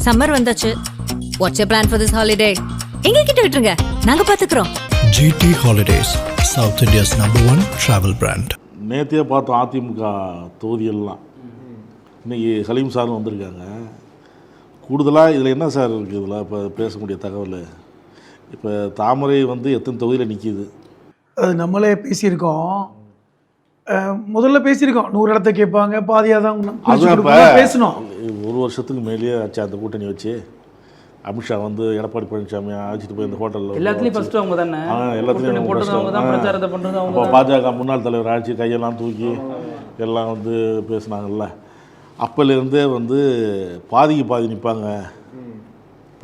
Summer வந்தாச்சு. What's your plan for this holiday? எங்க கிட்ட விட்டுருங்க, நாங்க பாத்துக்கிறோம். GT Holidays, South India's #1 travel brand. நேற்றே பார்த்தோம் அதிமுக தொகுதியெல்லாம். இன்றைக்கி சலீம் சாரும் வந்திருக்காங்க. கூடுதலாக இதில் என்ன சார் இருக்குது? இதில் இப்போ பேசக்கூடிய தகவல், இப்போ தாமரை வந்து எத்தனை தொகுதியில் நிற்கிது? அது நம்மளே பேசியிருக்கோம். முதல்ல பேசியிருக்கோம், 100 இடத்த கேட்பாங்க, பாதியாக தான் பேசணும். ஒரு வருஷத்துக்கு மேலேயே ஆச்சு அந்த கூட்டணி வச்சு. அமித்ஷா வந்து எடப்பாடி பழனிசாமி அழைச்சிட்டு போய் இந்த ஹோட்டலில் எல்லாத்துலேயும் ஃபஸ்ட்டு அவங்க தானே, எல்லாத்துலேயும் பிரச்சாரத்தை பண்ணுறது அவங்க. அப்போ பாஜக முன்னாள் தலைவர் ஆட்சி கையெல்லாம் தூக்கி எல்லாம் வந்து பேசுனாங்கல்ல. அப்போலேருந்தே வந்து பாதிக்கு பாதி நிற்பாங்க,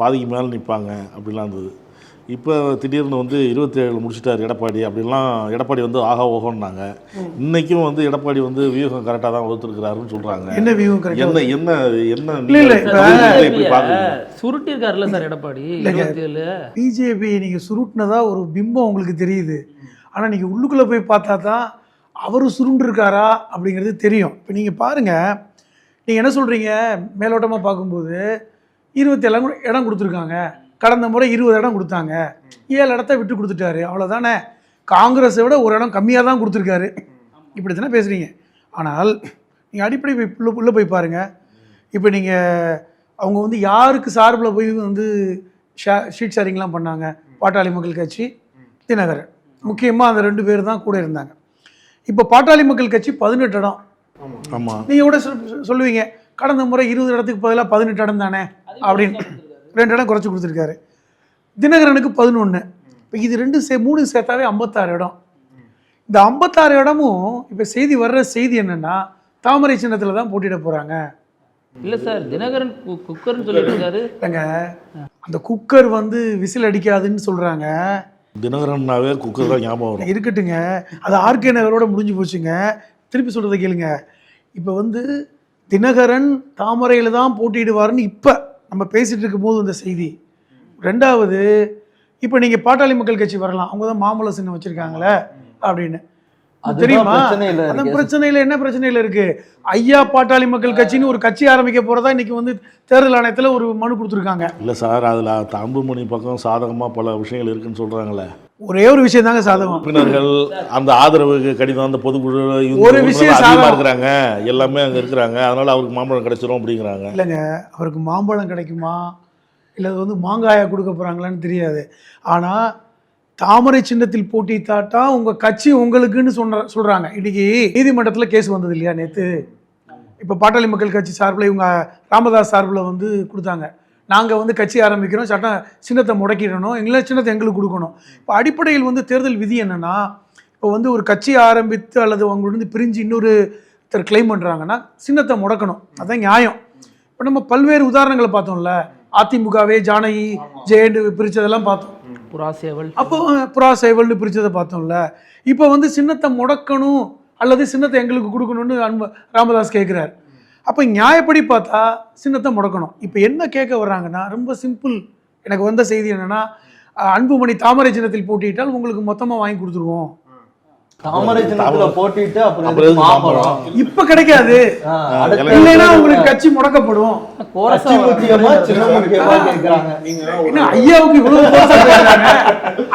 பாதிக்கு மேலே நிற்பாங்க அப்படிலாம் இருந்தது. இப்போ திடீர்னு வந்து 27 முடிச்சிட்டார் எடப்பாடி அப்படிலாம். எடப்பாடி வந்து ஆகா ஓகோன்னாங்க. இன்றைக்கும் வந்து எடப்பாடி வந்து வியூகம் கரெக்டாக தான் வகுத்துருக்கிறாருன்னு சொல்கிறாங்க. என்ன வியூகம் கரெக்டாக? என்ன சுருட்டிருக்காருல்ல சார் எடப்பாடி. பிஜேபி நீங்கள் சுருட்டினதா ஒரு பிம்பம் உங்களுக்கு தெரியுது. ஆனால் நீங்கள் உள்ளுக்குள்ளே போய் பார்த்தா தான் அவர் சுருண்டிருக்காரா அப்படிங்கிறது தெரியும். இப்போ நீங்கள் பாருங்கள், நீங்கள் என்ன சொல்கிறீங்க, மேலோட்டமாக பார்க்கும்போது 27 இடம் கொடுத்துருக்காங்க. கடந்த முறை 20 இடம் கொடுத்தாங்க, 7 இடத்த விட்டு கொடுத்துட்டாரு, அவ்வளோதானே. காங்கிரஸை விட ஒரு இடம் கம்மியாக தான் கொடுத்துருக்காரு. இப்படி தானே பேசுகிறீங்க. ஆனால் நீங்கள் அடிப்படை உள்ளே போய் பாருங்கள். இப்போ நீங்கள் அவங்க வந்து யாருக்கு சார்பில் போய் வந்து ஷீட் ஷேரிங்லாம் பண்ணாங்க? பாட்டாளி மக்கள் கட்சி, தினகரன், முக்கியமாக அந்த 2 பேர் தான் கூட இருந்தாங்க. இப்போ பாட்டாளி மக்கள் கட்சி 18 இடம். ஆமாம், நீங்கள் கூட சொல்லுவீங்க கடந்த முறை 20 இடத்துக்கு பதிலாக 18 இடம் தானே அப்படின்னு. 2 இடம் குறைச்சி கொடுத்துருக்காரு. தினகரனுக்கு 11. இப்போ இது 3 சேர்த்தாவே 56 இடம். இந்த 56 இடமும் இப்போ செய்தி வர்ற செய்தி என்னென்னா தாமரை சின்னத்தில் தான் போட்டியிட போகிறாங்க. இல்லை சார், தினகரன் குக்கர்னு சொல்லிட்டு இருக்காரு. இல்லைங்க, அந்த குக்கர் வந்து விசில் அடிக்காதுன்னு சொல்கிறாங்க. தினகரன்னாவே குக்கர் தான் ஞாபகம் வரும். இருக்கட்டுங்க, அது ஆர்கே நகரோட முடிஞ்சு போச்சுங்க. திருப்பி சொல்கிறத கேளுங்க. இப்போ வந்து தினகரன் தாமரையில் தான் போட்டியிடுவார்னு இப்போ நம்ம பேசிகிட்டு இருக்கும்போது இந்த செய்தி. 2வது, இப்போ நீங்கள் பாட்டாளி மக்கள் கட்சி வரலாம், அவங்க தான் மாம்பழ சின்னம் வச்சுருக்காங்களே அப்படின்னு தெரியுமா? அந்த பிரச்சனையில் என்ன பிரச்சனையில் இருக்குது? ஐயா பாட்டாளி மக்கள் கட்சின்னு ஒரு கட்சி ஆரம்பிக்க போகிறதா இன்றைக்கி வந்து தேர்தல் ஆணையத்தில் ஒரு மனு கொடுத்துருக்காங்க. இல்லை சார், அதில் அன்புமணி பக்கம் சாதகமாக பல விஷயங்கள் இருக்குன்னு சொல்கிறாங்களே. ஒரே ஒரு விஷயம் தாங்க சாதகம். உறுப்பினர்கள் அந்த ஆதரவு கடிதம், அந்த பொதுக்குழு ஒரு விஷயம் அதிகமாக இருக்கிறாங்க, எல்லாமே அங்கே இருக்கிறாங்க, அதனால் அவருக்கு மாம்பழம் கிடைச்சிரும் அப்படிங்கிறாங்க. இல்லைங்க, அவருக்கு மாம்பழம் கிடைக்குமா இல்லை அது வந்து மாங்காயா கொடுக்க போகிறாங்களான்னு தெரியாது. ஆனால் தாமரை சின்னத்தில் போட்டிட்டாட்டா உங்கள் கட்சி உங்களுக்குன்னு சொல்கிறாங்க. இன்றைக்கி நீதிமன்றத்தில் கேஸ் வந்தது இல்லையா நேற்று? இப்போ பாட்டாளி மக்கள் கட்சி சார்பில் இவங்க ராமதாஸ் சார்பில் வந்து கொடுத்தாங்க, நாங்கள் வந்து கட்சி ஆரம்பிக்கிறோம், சட்டம் சின்னத்தை முடக்கிடணும், எங்களை சின்னத்தை எங்களுக்கு கொடுக்கணும். இப்போ அடிப்படையில் வந்து தேர்தல் விதி என்னென்னா, இப்போ வந்து ஒரு கட்சி ஆரம்பித்து அல்லது அவங்களோட பிரிஞ்சு இன்னொருத்தர் கிளைம் பண்ணுறாங்கன்னா சின்னத்தை முடக்கணும், அதுதான் நியாயம். இப்போ நம்ம பல்வேறு உதாரணங்களை பார்த்தோம்ல, அதிமுகவே ஜானகி ஜெயண்டு பிரித்ததெல்லாம் பார்த்தோம். அப்போ புறா சேவல்னு பிரித்ததை பார்த்தோம்ல. இப்போ வந்து சின்னத்தை முடக்கணும் அல்லது சின்னத்தை எங்களுக்கு கொடுக்கணும்னு ராமதாஸ் கேட்குறாரு. அப்போ நியாயப்படி பார்த்தா சின்னத்தை முடக்கணும். இப்போ என்ன கேட்க வர்றாங்கன்னா ரொம்ப சிம்பிள். எனக்கு வந்த செய்தி என்னென்னா, அன்புமணி தாமரை சின்னத்தில் போட்டியிட்டால் உங்களுக்கு மொத்தமாக வாங்கி கொடுத்துருவோம். தாமரை சின்னத்தில் போட்டிட்டு இப்போ கிடைக்காது, இல்லைன்னா உங்களுக்கு கட்சி முடக்கப்படும். ஐயாவுக்கு இவ்வளவு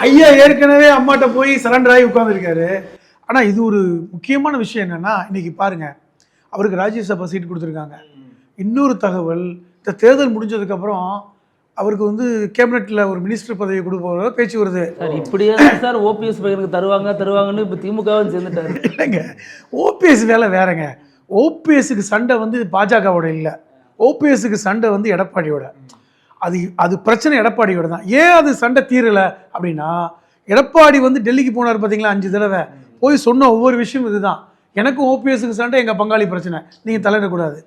ஐயா ஏற்கனவே அம்மாட்ட போய் சரண்டர் ஆகி உட்கார்ந்துருக்காரு. ஆனால் இது ஒரு முக்கியமான விஷயம் என்னன்னா, இன்னைக்கு பாருங்க, அவருக்கு ராஜ்யசபா சீட் கொடுத்துருக்காங்க. இன்னொரு தகவல், இந்த தேர்தல் முடிஞ்சதுக்கப்புறம் அவருக்கு வந்து கேபினெட்டில் ஒரு மினிஸ்டர் பதவி கொடுப்போம் பேச்சு வருது. சார் இப்படியே சார் ஓபிஎஸ் பையனுக்கு தருவாங்கன்னு இப்போ திமுகவும் சேர்ந்துட்டாரு. இல்லைங்க, ஓபிஎஸ் வேலை வேறங்க. ஓபிஎஸ்க்கு சண்டை வந்து பாஜகவோட இல்லை, ஓபிஎஸ்க்கு சண்டை வந்து எடப்பாடியோட. அது பிரச்சனை எடப்பாடியோட தான். ஏன் அது சண்டை தீரலை அப்படின்னா, எடப்பாடி வந்து டெல்லிக்கு போனார் பார்த்தீங்களா 5 தடவை போய் சொன்ன ஒவ்வொரு விஷயம் இதுதான். எனக்கும் ஓபிஎஸ்க்கு சண்டை எங்கள் பங்காளி பிரச்சனை, நீங்கள் தலையிடக்கூடாது.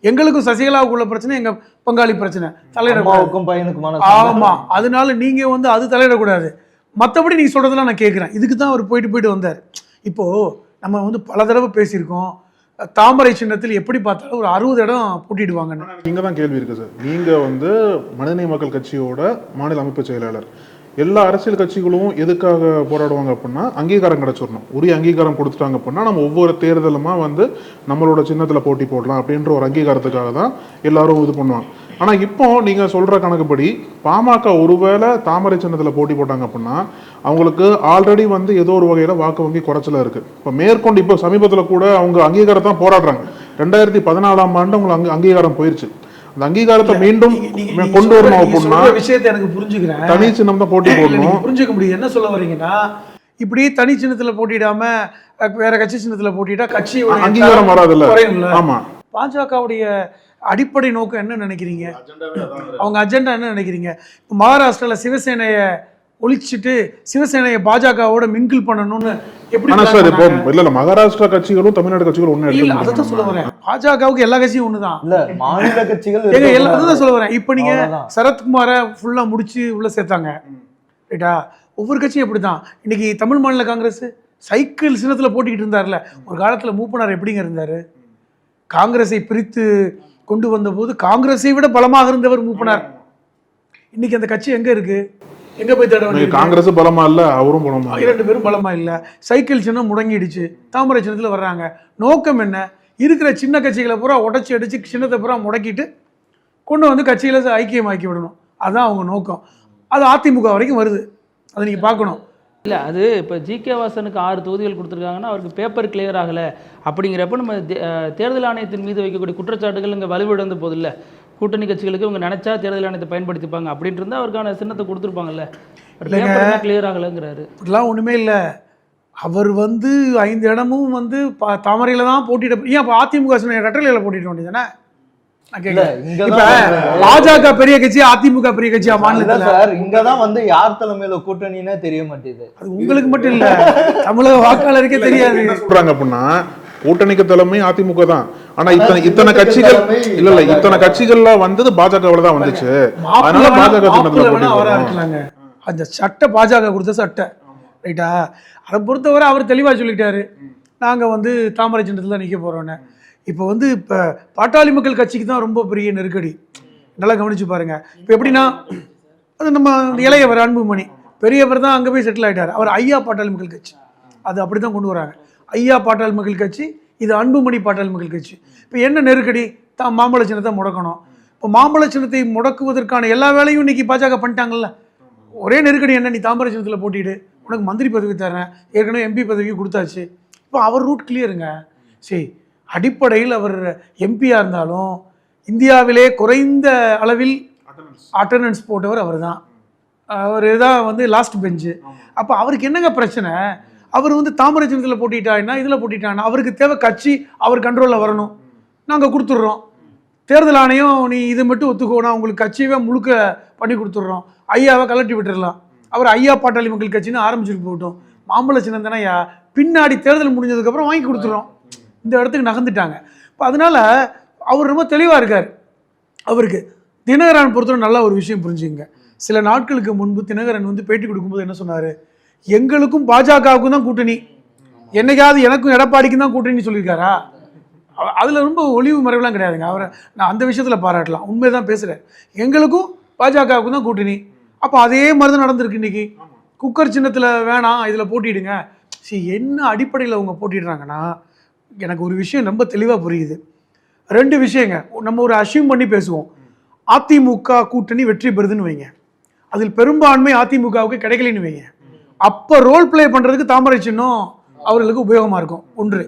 எங்களுக்கும் சசிகலாவுக்குள்ள பிரச்சனை, எங்கள் பங்காளி பிரச்சனை, தலையிடக்கூடாது. ஆமாம், அதனால நீங்கள் வந்து அது தலையிடக்கூடாது. மற்றபடி நீங்கள் சொல்கிறதெல்லாம் நான் கேட்குறேன். இதுக்கு தான் அவர் போயிட்டு வந்தார். இப்போது நம்ம வந்து பல தடவை பேசியிருக்கோம், தாமரை சின்னத்தில் எப்படி பார்த்தாலும் ஒரு 60 இடம் போட்டிடுவாங்கன்னு. இங்கே தான் கேள்வி இருக்குது சார். நீங்கள் வந்து மனிதநேய மக்கள் கட்சியோட மாநில அமைப்பு செயலாளர், எல்லா அரசியல் கட்சிகளும் எதுக்காக போராடுவாங்க அப்படின்னா அங்கீகாரம் கிடைச்சிடணும். உரிய அங்கீகாரம் கொடுத்துட்டாங்க அப்படின்னா நம்ம ஒவ்வொரு தேர்தலுமா வந்து நம்மளோட சின்னத்தில் போட்டி போடலாம் அப்படின்ற ஒரு அங்கீகாரத்துக்காக தான் எல்லாரும் இது பண்ணுவாங்க. ஆனால் இப்போ நீங்கள் சொல்கிற கணக்குப்படி பாமக ஒருவேளை தாமரை சின்னத்தில் போட்டி போட்டாங்க அப்படின்னா அவங்களுக்கு ஆல்ரெடி வந்து ஏதோ ஒரு வகையில் வாக்கு வங்கி குறைச்சல இருக்குது. இப்போ மேற்கொண்டு இப்போ சமீபத்தில் கூட அவங்க அங்கீகாரத்தான் போராடுறாங்க. 2014ஆம் ஆண்டு அவங்களுக்கு அங்கீகாரம் போயிருச்சு. அந்த அங்கீகாரத்தை மீண்டும் கொண்டு வரணும் அப்படின்னா விஷயத்தை எனக்கு புரிஞ்சுக்கிறேன். தனி சின்னம் தான் போட்டி போடணும். புரிஞ்சுக்க முடியும் என்ன சொல்ல வரீங்கன்னா, இப்படி தனி சின்னத்துல போட்டிடாம வேற கட்சி சின்னத்துல போட்டிட்டா கட்சி அங்கீகாரம் வராதுல்ல. ஆமா, பாஜகவுடைய அடிப்படை நோக்கம் என்ன நினைக்கிறீங்க? அவங்க அஜெண்டா என்ன நினைக்கிறீங்க? மகாராஷ்டிரால சிவசேனையை ஒழிச்சிட்டு சிவசேனையை பாஜகவோட மிங்கிள் பண்ணணும்னு எப்படி? இல்ல மகாராஷ்டிரா கட்சிகளும் தமிழ்நாடு கட்சிகளும் ஒண்ணு. அதான் சொல்ல வரேன், பாஜகவுக்கு எல்லா கட்சியும் ஒண்ணுதான். இல்ல மாநில கட்சிகள் அதான் சொல்ல வரேன். இப்ப நீங்க சரத்குமாரை ஃபுல்லா முடிச்சு உள்ள சேர்த்தாங்க ரைட்டா? ஒவ்வொரு கட்சியும் எப்படிதான். இன்னைக்கு தமிழ் மாநில காங்கிரஸ் சைக்கிள் சின்னத்துல போட்டிக்கிட்டு இருந்தார்ல. ஒரு காலத்துல மூப்பனார் எப்படிங்க இருந்தாரு? காங்கிரஸை பிரித்து கொண்டு வந்த போது காங்கிரஸை விட பலமாக இருந்தவர் மூப்பனார். இன்னைக்கு அந்த கட்சி எங்க இருக்கு? எங்க போய் தேட வேண்டிய? காங்கிரஸ் பலமா இல்ல, அவரும் பலமா, 2 பேரும் பலமா இல்ல. சைக்கிள் சின்னம் முடங்கிடுச்சு, தாமரை சின்னத்துல வர்றாங்க. நோக்கம் என்ன? இருக்கிற சின்ன கட்சிகளை பூரா உடச்சி அடிச்சு சின்னத்தை பூரா முடக்கிட்டு கொண்டு வந்து கட்சியில ஐக்கியமாக்கி விடணும். அதுதான் அவங்க நோக்கம். அது அதிமுக வரைக்கும் வருது, அதை நீங்க பார்க்கணும். இல்லை அது இப்போ ஜிகே வாசனுக்கு 6 தொகுதிகள் கொடுத்துருக்காங்கன்னா அவருக்கு பேப்பர் கிளியர் ஆகலை அப்படிங்கிறப்ப நம்ம தேர்தல் ஆணையத்தின் மீது வைக்கக்கூடிய குற்றச்சாட்டுகள் இங்கே வலுவிழந்து போதில்லை. கூட்டணி கட்சிகளுக்கு இவங்க நினைச்சா தேர்தல் ஆணையத்தை பயன்படுத்திப்பாங்க அப்படின்னு இருந்தால் அவருக்கான சின்னத்தை கொடுத்துருப்பாங்கல்ல. கிளியர் ஆகலைங்கிறாரு. இதெல்லாம் ஒன்றுமே இல்லை. அவர் வந்து 5 இடமும் வந்து தாமரையில் தான் போட்டியிட. ஏன் அப்போ அதிமுக ரெட்டலையில் போட்டிட வேண்டியதானே? பாஜக பெரிய கட்சி, அதிமுக பெரிய கட்சியா மாநிலத்துல? சார் இங்கதான் வந்து யார் தலைமையில கூட்டணின்னே தெரிய மாட்டேங்குது. அது உங்களுக்கு மட்டும் இல்ல, தமிழக வாக்காளருக்கே தெரியாது. சொல்றாங்க அப்படின்னா கூட்டணிக்கு தலைமை அதிமுக தான். ஆனா இத்தனை கட்சிகள் இல்ல இத்தனை கட்சிகள்ல வந்தது பாஜகவுல தான் வந்துச்சு. அதனால பாஜக அந்த சட்டை பாஜக கொடுத்த சட்டை ரைட்டா? அதை பொறுத்தவரை அவர் தெளிவா சொல்லிட்டாரு, நாங்க வந்து தாமரை சின்னத்துல தான் நிக்க போறோம்னு. இப்போ வந்து இப்போ பாட்டாளி மக்கள் கட்சிக்கு தான் ரொம்ப பெரிய நெருக்கடி. நல்லா கவனிச்சு பாருங்க. இப்போ எப்படின்னா, அது நம்ம இளையவர் அன்புமணி பெரியவர் தான் அங்கே போய் செட்டில் ஆகிட்டார். அவர் ஐயா பாட்டாளி மக்கள் கட்சி, அது அப்படி தான் கொண்டு வராங்க. ஐயா பாட்டாளி மக்கள் கட்சி, இது அன்புமணி பாட்டாளி மக்கள் கட்சி. இப்போ என்ன நெருக்கடி? தான் மாம்பழ சின்னத்தை முடக்கணும். இப்போ மாம்பழ சின்னத்தை முடக்குவதற்கான எல்லா வேலையும் இன்னைக்கு பாஜக பண்ணிட்டாங்கல்ல. ஒரே நெருக்கடி என்ன? நீ தாமரை சின்னத்தில் போட்டிட்டு உனக்கு மந்திரி பதவி தரேன், ஏற்கனவே எம்பி பதவி கொடுத்தாச்சு. இப்போ அவர் ரூட் கிளியருங்க. சரி, அடிப்படையில் அவர் எம்பியாக இருந்தாலும் இந்தியாவிலே குறைந்த அளவில் அட்டண்டன்ஸ் போட்டவர் அவர் தான். அவர் தான் வந்து லாஸ்ட் பெஞ்சு. அப்போ அவருக்கு என்னங்க பிரச்சனை? அவர் வந்து தாமரை சின்னத்தில் போட்டிட்டாங்கன்னா இதில் போட்டிட்டாங்கன்னா அவருக்கு தேவை கட்சி அவர் கண்ட்ரோலில் வரணும். நாங்கள் கொடுத்துட்றோம். தேர்தல் ஆணையம் நீ இதை மட்டும் ஒத்துக்கோனா உங்களுக்கு கட்சியவே முழுக்க பண்ணி கொடுத்துட்றோம், ஐயாவை கலட்டி விட்டுடலாம். அவர் ஐயா பாட்டாளி மக்கள் கட்சின்னு ஆரம்பிச்சுட்டு போட்டோம். மாம்பழ சின்னம் தானே ஐயா, பின்னாடி தேர்தல் முடிஞ்சதுக்கப்புறம் வாங்கி கொடுத்துட்றோம். இந்த இடத்துக்கு நகர்ந்துட்டாங்க. இப்போ அதனால அவர் ரொம்ப தெளிவாக இருக்கார். அவருக்கு தினகரன் பொறுத்தவரை நல்ல ஒரு விஷயம் புரிஞ்சுங்க. சில நாட்களுக்கு முன்பு தினகரன் வந்து பேட்டி கொடுக்கும்போது என்ன சொன்னார்? எங்களுக்கும் பாஜகவுக்கும் தான் கூட்டணி, என்னைக்காவது எனக்கும் எடப்பாடிக்கும் தான் கூட்டணி சொல்லியிருக்காரா? அதில் ரொம்ப ஒளிவு மறைவுலாம் கிடையாதுங்க. அவரை நான் அந்த விஷயத்தில் பாராட்டலாம், உண்மையை தான் பேசுகிறேன். எங்களுக்கும் பாஜகவுக்கும் தான் கூட்டணி. அப்போ அதே மாதிரி தான் நடந்திருக்கு. இன்னைக்கு குக்கர் சின்னத்தில் வேணாம் இதில் போட்டிடுங்க. சரி, என்ன அடிப்படையில் அவங்க போட்டிடுறாங்கன்னா, எனக்கு ஒரு விஷயம் ரொம்ப தெளிவாக புரியுது. 2 விஷயங்க. நம்ம ஒரு அசியூம் பண்ணி பேசுவோம். அதிமுக கூட்டணி வெற்றி பெறுதுன்னு வைங்க, அதில் பெரும்பான்மை அதிமுகவுக்கு கிடைக்கலன்னு வைங்க. அப்போ ரோல் பிளே பண்ணுறதுக்கு தாமரை சின்னம் அவர்களுக்கு உபயோகமாக இருக்கும். 1.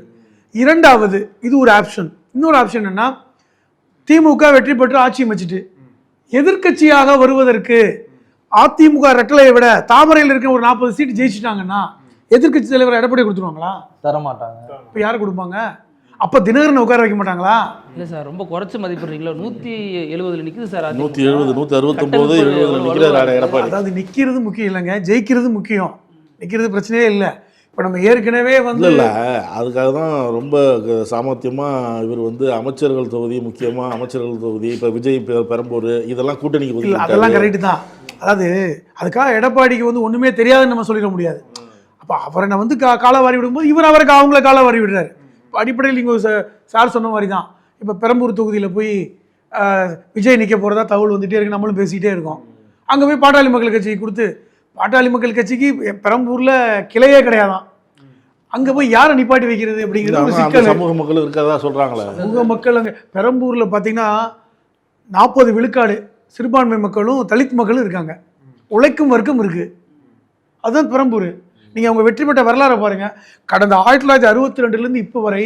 2வது, இது ஒரு ஆப்ஷன். இன்னொரு ஆப்ஷன் என்ன? திமுக வெற்றி பெற்று ஆட்சி அமைச்சிட்டு எதிர்கட்சியாக வருவதற்கு அதிமுக ரெட்டலையை விட தாமரையில் இருக்கிற ஒரு 40 சீட் ஜெயிச்சுட்டாங்கன்னா எதிர்கட்சி தலைவர் எடப்பாடி கொடுத்துருவாங்களா? தரமாட்டாங்க. இப்போ யாரு கொடுப்பாங்க? அப்போ தினகரனை உட்கார வைக்க மாட்டாங்களா? இல்லை சார், ரொம்ப குறைச்சி மதிப்பிடுறீங்களா? 170 நிற்குது சார். 170 169 எடப்பாடி. அதாவது நிற்கிறது முக்கியம் இல்லைங்க, ஜெயிக்கிறது முக்கியம். நிற்கிறது பிரச்சனையே இல்லை. இப்போ நம்ம ஏற்கனவே வந்து இல்லை அதுக்காக தான் ரொம்ப சாமர்த்தியமாக இவர் வந்து அமைச்சர்கள் தொகுதி, முக்கியமாக அமைச்சர்கள் தொகுதி, இப்போ விஜய் பெரம்பூர் இதெல்லாம் கூட்டணிக்கு இல்லை, அதெல்லாம் கரெக்டு தான். அதாவது அதுக்காக எடப்பாடிக்கு வந்து ஒன்றுமே தெரியாதுன்னு நம்ம சொல்லிட முடியாது. அப்போ அவரை நான் வந்து காலவாரி விடும்போது இவர் அவருக்கு அவங்கள காலவாரி விடுறாரு. இப்போ அடிப்படையில் நீங்கள் சார் சொன்ன மாதிரி தான். இப்போ பெரம்பூர் தொகுதியில் போய் விஜய் நிற்க போகிறதா தகவல் வந்துகிட்டே இருக்கு, நம்மளும் பேசிக்கிட்டே இருக்கோம். அங்கே போய் பாட்டாளி மக்கள் கட்சியை கொடுத்து பாட்டாளி மக்கள் கட்சிக்கு பெரம்பூரில் கிளையே கிடையாதான். அங்கே போய் யாரை நிப்பாட்டி வைக்கிறது அப்படிங்கிறது ஒரு சிக்கல். சமூக மக்கள் இருக்கிறதா சொல்கிறாங்களே. சமூக மக்கள் அங்கே பெரம்பூரில் பார்த்தீங்கன்னா 40 விழுக்காடு சிறுபான்மை மக்களும் தலித் மக்களும் இருக்காங்க, உழைக்கும் வர்க்கம் இருக்குது. அதுதான் பெரம்பூர். நீங்கள் அவங்க வெற்றி பெற்ற வரலாறை பாருங்கள். கடந்த 1962 இப்போ வரை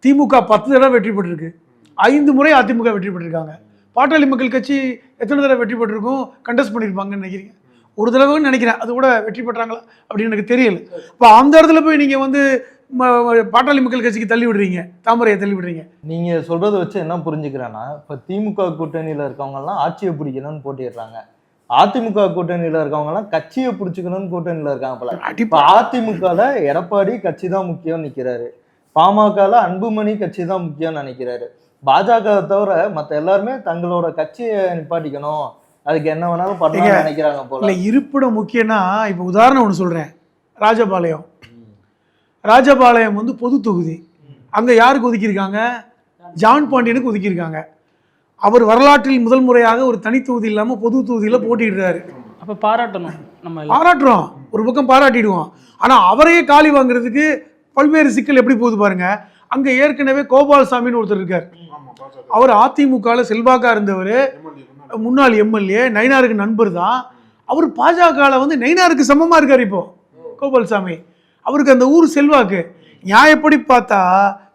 திமுக 10 தடவை வெற்றி பெற்றிருக்கு, 5 முறை அதிமுக வெற்றி பெற்றிருக்காங்க. பாட்டாளி மக்கள் கட்சி எத்தனை தடவை வெற்றி பெற்றிருக்கும், கண்டெஸ்ட் பண்ணியிருப்பாங்கன்னு நினைக்கிறீங்க? ஒரு தடவைன்னு நினைக்கிறேன். அது கூட வெற்றி பெற்றாங்களா அப்படின்னு எனக்கு தெரியல. இப்போ அந்த இடத்துல போய் நீங்கள் வந்து பாட்டாளி மக்கள் கட்சிக்கு தள்ளி விடுறீங்க, தாமரையை தள்ளி விடுறீங்க. நீங்க சொல்றத வச்சு என்ன புரிஞ்சுக்கிறேன்னா, இப்ப திமுக கூட்டணியில இருக்கவங்க எல்லாம் ஆட்சியை பிடிக்கணும்னு போட்டிடுறாங்க, அதிமுக கூட்டணியில இருக்கவங்க எல்லாம் கட்சியை பிடிச்சிக்கணும்னு கூட்டணியில இருக்காங்க போல. இப்ப அதிமுகல எடப்பாடி கட்சி தான் முக்கியம் நிக்கிறாரு, பாமகல அன்புமணி கட்சி தான் முக்கியம் நினைக்கிறாரு, பாஜக தவிர மத்த எல்லாருமே தங்களோட கட்சியை நிப்பாட்டிக்கணும், அதுக்கு என்ன வேணாலும் பண்ண நினைக்கிறாங்க போல. இல்லை, இருப்பிடம் முக்கியம்னா இப்போ உதாரணம் ஒன்று சொல்கிறேன். ராஜபாளையம் வந்து பொது தொகுதி. அங்கே யாருக்கு ஒதுக்கியிருக்காங்க? ஜான் பாண்டியனுக்கு ஒதுக்கியிருக்காங்க. அவர் வரலாற்றில் முதல் முறையாக ஒரு தனி தொகுதி இல்லாமல் பொது தொகுதியில் போட்டிடுறாரு. அப்போ பாராட்டணும், நம்ம பாராட்டுறோம், ஒரு பக்கம் பாராட்டிடுவோம். ஆனால் அவரையே காலி வாங்குறதுக்கு பல்வேறு சிக்கல் எப்படி போகுது பாருங்க. அங்கே ஏற்கனவே கோபால்சாமின்னு ஒருத்தர் இருக்கார். அவர் அதிமுகவில் செல்வாக்கா இருந்தவர், முன்னாள் எம்எல்ஏ, நயினாருக்கு நண்பர் தான். அவர் பாஜகவில் வந்து நயினாருக்கு சமமாக இருக்கார் இப்போ கோபால்சாமி. அவருக்கு அந்த ஊர் செல்வாக்கு. நியாயப்படி பார்த்தா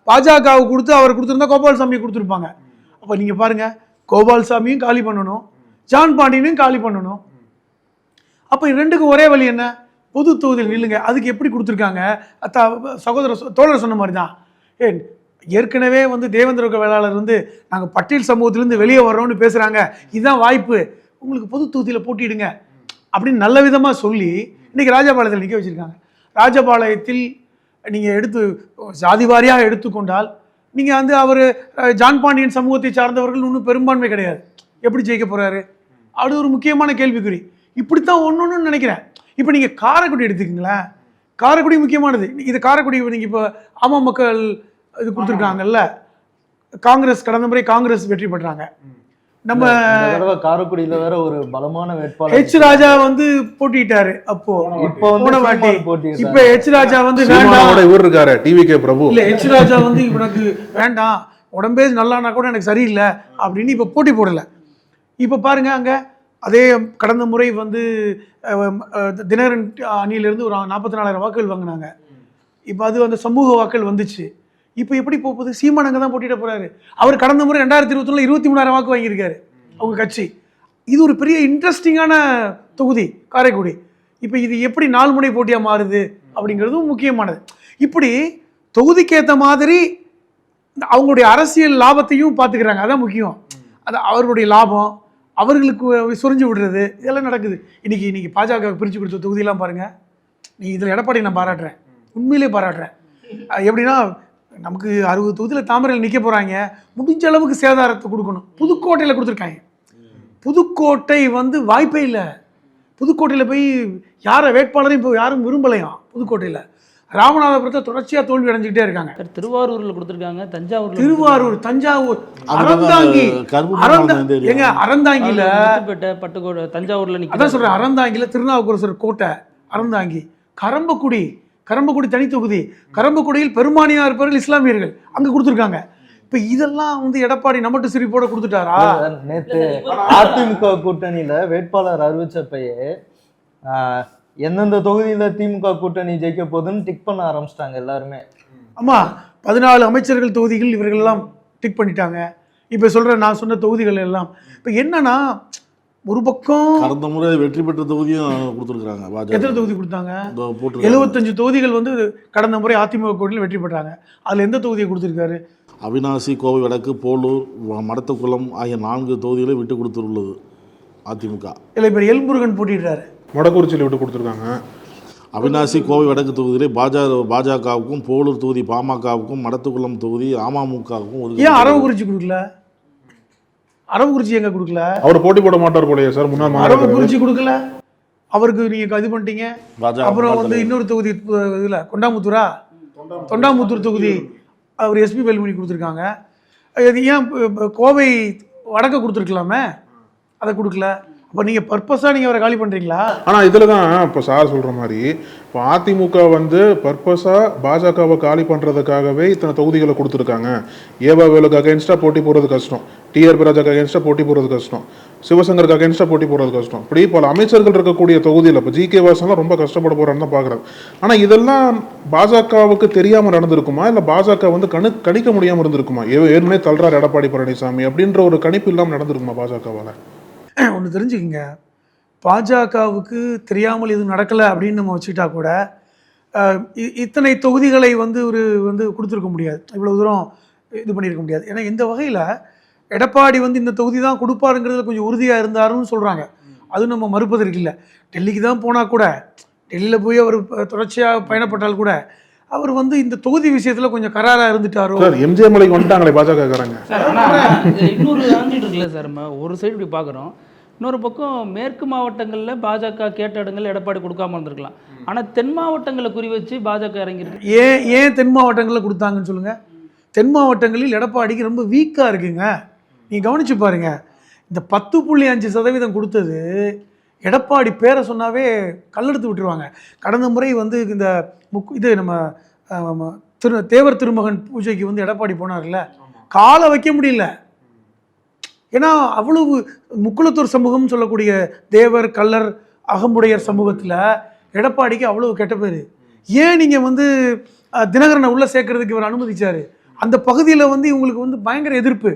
பாஜகவை கொடுத்து அவர் கொடுத்துருந்தா கோபால்சாமியை கொடுத்துருப்பாங்க. அப்போ நீங்கள் பாருங்கள், கோபால்சாமியும் காலி பண்ணணும், ஜான் பாண்டியனையும் காலி பண்ணணும். அப்போ ரெண்டுக்கும் ஒரே வழி என்ன? பொது தொகுதியில் நில்லுங்க. அதுக்கு எப்படி கொடுத்துருக்காங்க? தோழர் சொன்ன மாதிரி தான். ஏற்கனவே வந்து தேவேந்திர வேளாளர் வந்து நாங்கள் பட்டியல் சமூகத்திலேருந்து வெளியே வர்றோம்னு பேசுகிறாங்க, இதுதான் வாய்ப்பு, உங்களுக்கு பொது தொகுதியில் போட்டிடுங்க அப்படின்னு நல்ல விதமாக சொல்லி இன்றைக்கி ராஜபாளையத்தில் நிற்க வச்சுருக்காங்க. ராஜபாளையத்தில் நீங்கள் ஜாதி வாரியாக எடுத்துக்கொண்டால் நீங்கள் வந்து அவர் ஜான் பாண்டியன் சமூகத்தை சார்ந்தவர்கள் இன்னும் பெரும்பான்மை கிடையாது, எப்படி ஜெயிக்க போகிறாரு? அது ஒரு முக்கியமான கேள்விக்குறி. இப்படித்தான் ஒன்று நினைக்கிறேன். இப்போ நீங்கள் காரைக்குடி எடுத்துக்கிங்களேன், காரைக்குடி முக்கியமானது. இது காரைக்குடி நீங்கள் இப்போ மக்கள் இது கொடுத்துருக்காங்கல்ல, காங்கிரஸ் கடந்த முறை காங்கிரஸ் வெற்றி பெற்றாங்க. நம்ம காரைக்குடியில வேற ஒரு பலமான வேட்பாளர் ஹெச் ராஜா வந்து போட்டிட்டாரு. அப்போ இப்ப ஹெச் ராஜா வந்து ஹெச் ராஜா வந்து இவனுக்கு வேண்டாம், உடம்பே நல்லானா கூட எனக்கு சரியில்லை அப்படின்னு இப்ப போட்டி போடல. இப்ப பாருங்க, அங்க அதே கடந்த முறை வந்து தினகரன் அணியிலிருந்து ஒரு 44,000 வாக்குகள் வாங்கினாங்க. இப்போ அது அந்த சமூக வாக்குகள் வந்துச்சு. இப்போ எப்படி போகுது? சீமானங்க தான் போட்டிட போறாரு. அவர் கடந்த முறை 2021 23,000 வாக்கு வாங்கியிருக்காரு அவங்க கட்சி. இது ஒரு பெரிய இன்ட்ரெஸ்டிங்கான தொகுதி காரைக்குடி. இப்போ இது எப்படி 4 முனை போட்டியாக மாறுது அப்படிங்கிறதும் முக்கியமானது. இப்படி தொகுதிக்கேற்ற மாதிரி அவங்களுடைய அரசியல் லாபத்தையும் பார்த்துக்கிறாங்க, அதான் முக்கியம். அது அவர்களுடைய லாபம், அவர்களுக்கு சொரிஞ்சு விடுறது, இதெல்லாம் நடக்குது. இன்னைக்கு பாஜக பிரித்து கொடுத்த தொகுதியெல்லாம் பாருங்கள். நீ இதில் எடப்பாடி நான் பாராட்டுறேன், உண்மையிலே பாராட்டுறேன். எப்படின்னா நமக்கு 60 தொகுதியில் தாமரையில் நிற்க போகிறாங்க, முடிஞ்ச அளவுக்கு சேதாரத்தை கொடுக்கணும். புதுக்கோட்டையில் கொடுத்துருக்காங்க. புதுக்கோட்டை வந்து வாய்ப்பே இல்லை. புதுக்கோட்டையில் போய் யாரை வேட்பாளரையும் இப்போ யாரும் விரும்பலையாம். புதுக்கோட்டையில் ராமநாதபுரத்தை தொடர்ச்சியாக தோல்வி அடைஞ்சிக்கிட்டே இருக்காங்க. திருவாரூரில் கொடுத்துருக்காங்க, தஞ்சாவூர் அறந்தாங்கி எங்க அறந்தாங்கியில் பட்டுக்கோட்டை தஞ்சாவூரில் அதான் சொல்கிறேன். அறந்தாங்கியில் திருநாவுக்கரசர் கோட்டை, அறந்தாங்கி, கரம்பக்குடி தனி தொகுதி. கரம்பக்குடியில் பெரும்பான்மையாக இருப்பவர்கள் இஸ்லாமியர்கள், அங்கே கொடுத்துருக்காங்க. இப்போ இதெல்லாம் வந்து எடப்பாடி நம்மட்டு சிரிப்போட கொடுத்துட்டாரா? நேற்று அதிமுக கூட்டணியில் வேட்பாளர் அறிவிச்சப்பையே எந்தெந்த தொகுதியில் திமுக கூட்டணி ஜெயிக்க போகுதுன்னு டிக் பண்ண ஆரம்பிச்சிட்டாங்க எல்லாருமே. ஆமாம், 14 அமைச்சர்கள் தொகுதிகள் இவர்கள்லாம் டிக் பண்ணிட்டாங்க. இப்போ நான் சொன்ன தொகுதிகள் எல்லாம் இப்போ என்னன்னா, ஒரு பக்கம் கடந்த முறை வெற்றி பெற்ற தொகுதியும் கொடுத்துருக்காங்க. எத்தனை தொகுதி கொடுத்தாங்க? 75 தொகுதிகள் வந்து கடந்த முறை அதிமுக கூட்டணியில் வெற்றி பெற்றாங்க. அதில் எந்த தொகுதியை கொடுத்துருக்காரு? அவினாசி, கோவை வடக்கு, போலூர், மடத்துக்குளம் ஆகிய 4 தொகுதிகளை விட்டு கொடுத்துள்ளது அதிமுக. இல்லை, இப்போ எல்முருகன் போட்டிடுறாரு, மொடக்குறிச்சியில் விட்டு கொடுத்துருக்காங்க. அவினாசி, கோவை வடக்கு தொகுதியிலே பாஜகவுக்கும், போலூர் தொகுதி பாமகவுக்கும், மடத்துக்குளம் தொகுதி அமமுகவுக்கும். ஏன் அரவக்குறிச்சி கொடுக்கல? அரவக்குறிச்சி எங்க கொடுக்கல? அவர் போட்டி போட மாட்டார் போலயே சார். முன்னாள் அரவக்குறிச்சி கொடுக்கல அவருக்கு, நீங்க இது பண்ணிட்டீங்க. அப்புறம் வந்து இன்னொரு தொகுதி இதுல தொண்டாமுத்தூர் தொகுதி அவர் எஸ்பி வேலுமணி கொடுத்துருக்காங்க. இது ஏன் கோவை வடக்க கொடுத்துருக்கலாமே, அதை கொடுக்கல. அப்போ நீங்கள் பர்பஸாக நீங்கள் அவரை காலி பண்ணுறீங்களா? ஆனால் இதில் தான் இப்போ சார் சொல்கிற மாதிரி இப்போ அதிமுக வந்து பர்பஸாக பாஜகவை காலி பண்ணுறதுக்காகவே இத்தனை தொகுதிகளை கொடுத்துருக்காங்க. ஏவா வேலுக்கு அகேன்ஸ்டாக போட்டி போடுறது கஷ்டம், டிஆர் ராஜாக்கு அகேன்ஸ்டாக போட்டி போடுறது கஷ்டம், சிவசங்கருக்கு அகேன்ஸ்டாக போட்டி போடுறது கஷ்டம். இப்படி பல அமைச்சர்கள் இருக்கக்கூடிய தொகுதியில் இப்போ ஜி.கே. வாசன்லாம் ரொம்ப கஷ்டப்பட போகிறான்னு தான் பார்க்குறாரு. ஆனால் இதெல்லாம் பாஜகவுக்கு தெரியாமல் நடந்திருக்குமா, இல்லை பாஜக வந்து கணிக்க முடியாமல் இருந்திருக்குமா? ஏற்கனவே தள்ளுறாரு எடப்பாடி பழனிசாமி அப்படின்ற ஒரு கணிப்பு இல்லாமல் நடந்திருக்குமா பாஜகவால்? ஒன்று தெரிஞ்சுக்கிங்க, பாஜகவுக்கு தெரியாமல் இது நடக்கலை அப்படின்னு நம்ம வச்சுக்கிட்டா கூட இத்தனை தொகுதிகளை வந்து கொடுத்துருக்க முடியாது, இவ்வளோ தூரம் இது பண்ணியிருக்க முடியாது. ஏன்னா இந்த வகையில் எடப்பாடி இந்த தொகுதி தான் கொடுப்பாருங்கிறதுல கொஞ்சம் உறுதியாக இருந்தாருன்னு சொல்கிறாங்க. அது நம்ம மறுப்பதற்கு இல்லை. டெல்லிக்கு தான் போனால் கூட, டெல்லியில் போய் அவர் தொடர்ச்சியாக பயணப்பட்டால் கூட அவர் இந்த தொகுதி விஷயத்தில் கொஞ்சம் கராராக இருந்துட்டாரோ. எம்ஜே மலைக்கு வந்துட்டாங்களே பாஜகக்காரங்க. இன்னொரு ஆங்கிள் இருக்குல்ல சார், நம்ம ஒரு சைடு இப்படி பார்க்குறோம், இன்னொரு பக்கம் மேற்கு மாவட்டங்களில் பாஜக கேட்ட இடங்கள் எடப்பாடி கொடுக்காம இருந்திருக்கலாம். ஆனால் தென் மாவட்டங்களை குறி வச்சு பாஜக இறங்கிருக்கு. ஏன் தென் மாவட்டங்களில் கொடுத்தாங்கன்னு சொல்லுங்கள். தென் மாவட்டங்களில் எடப்பாடிக்கு ரொம்ப வீக்காக இருக்குங்க. நீங்கள் கவனிச்சு பாருங்க, இந்த 10.5% கொடுத்தது எடப்பாடி பேரை சொன்னாவே கல்லெடுத்து விட்டுருவாங்க. கடந்த முறை இந்த இது நம்ம தேவர் திருமகன் பூஜைக்கு எடப்பாடி போனார்ல, காலை வைக்க முடியல. ஏன்னா அவ்வளவு முக்குளத்தூர் சமூகம் சொல்லக்கூடிய தேவர் கல்லர் அகமுடையர் சமூகத்தில் எடப்பாடிக்கு அவ்வளவு கெட்ட பேர். ஏன் நீங்கள் தினகரனை உள்ளே சேர்க்கறதுக்கு இவர் அனுமதிச்சார்? அந்த பகுதியில் இவங்களுக்கு பயங்கர எதிர்ப்பு.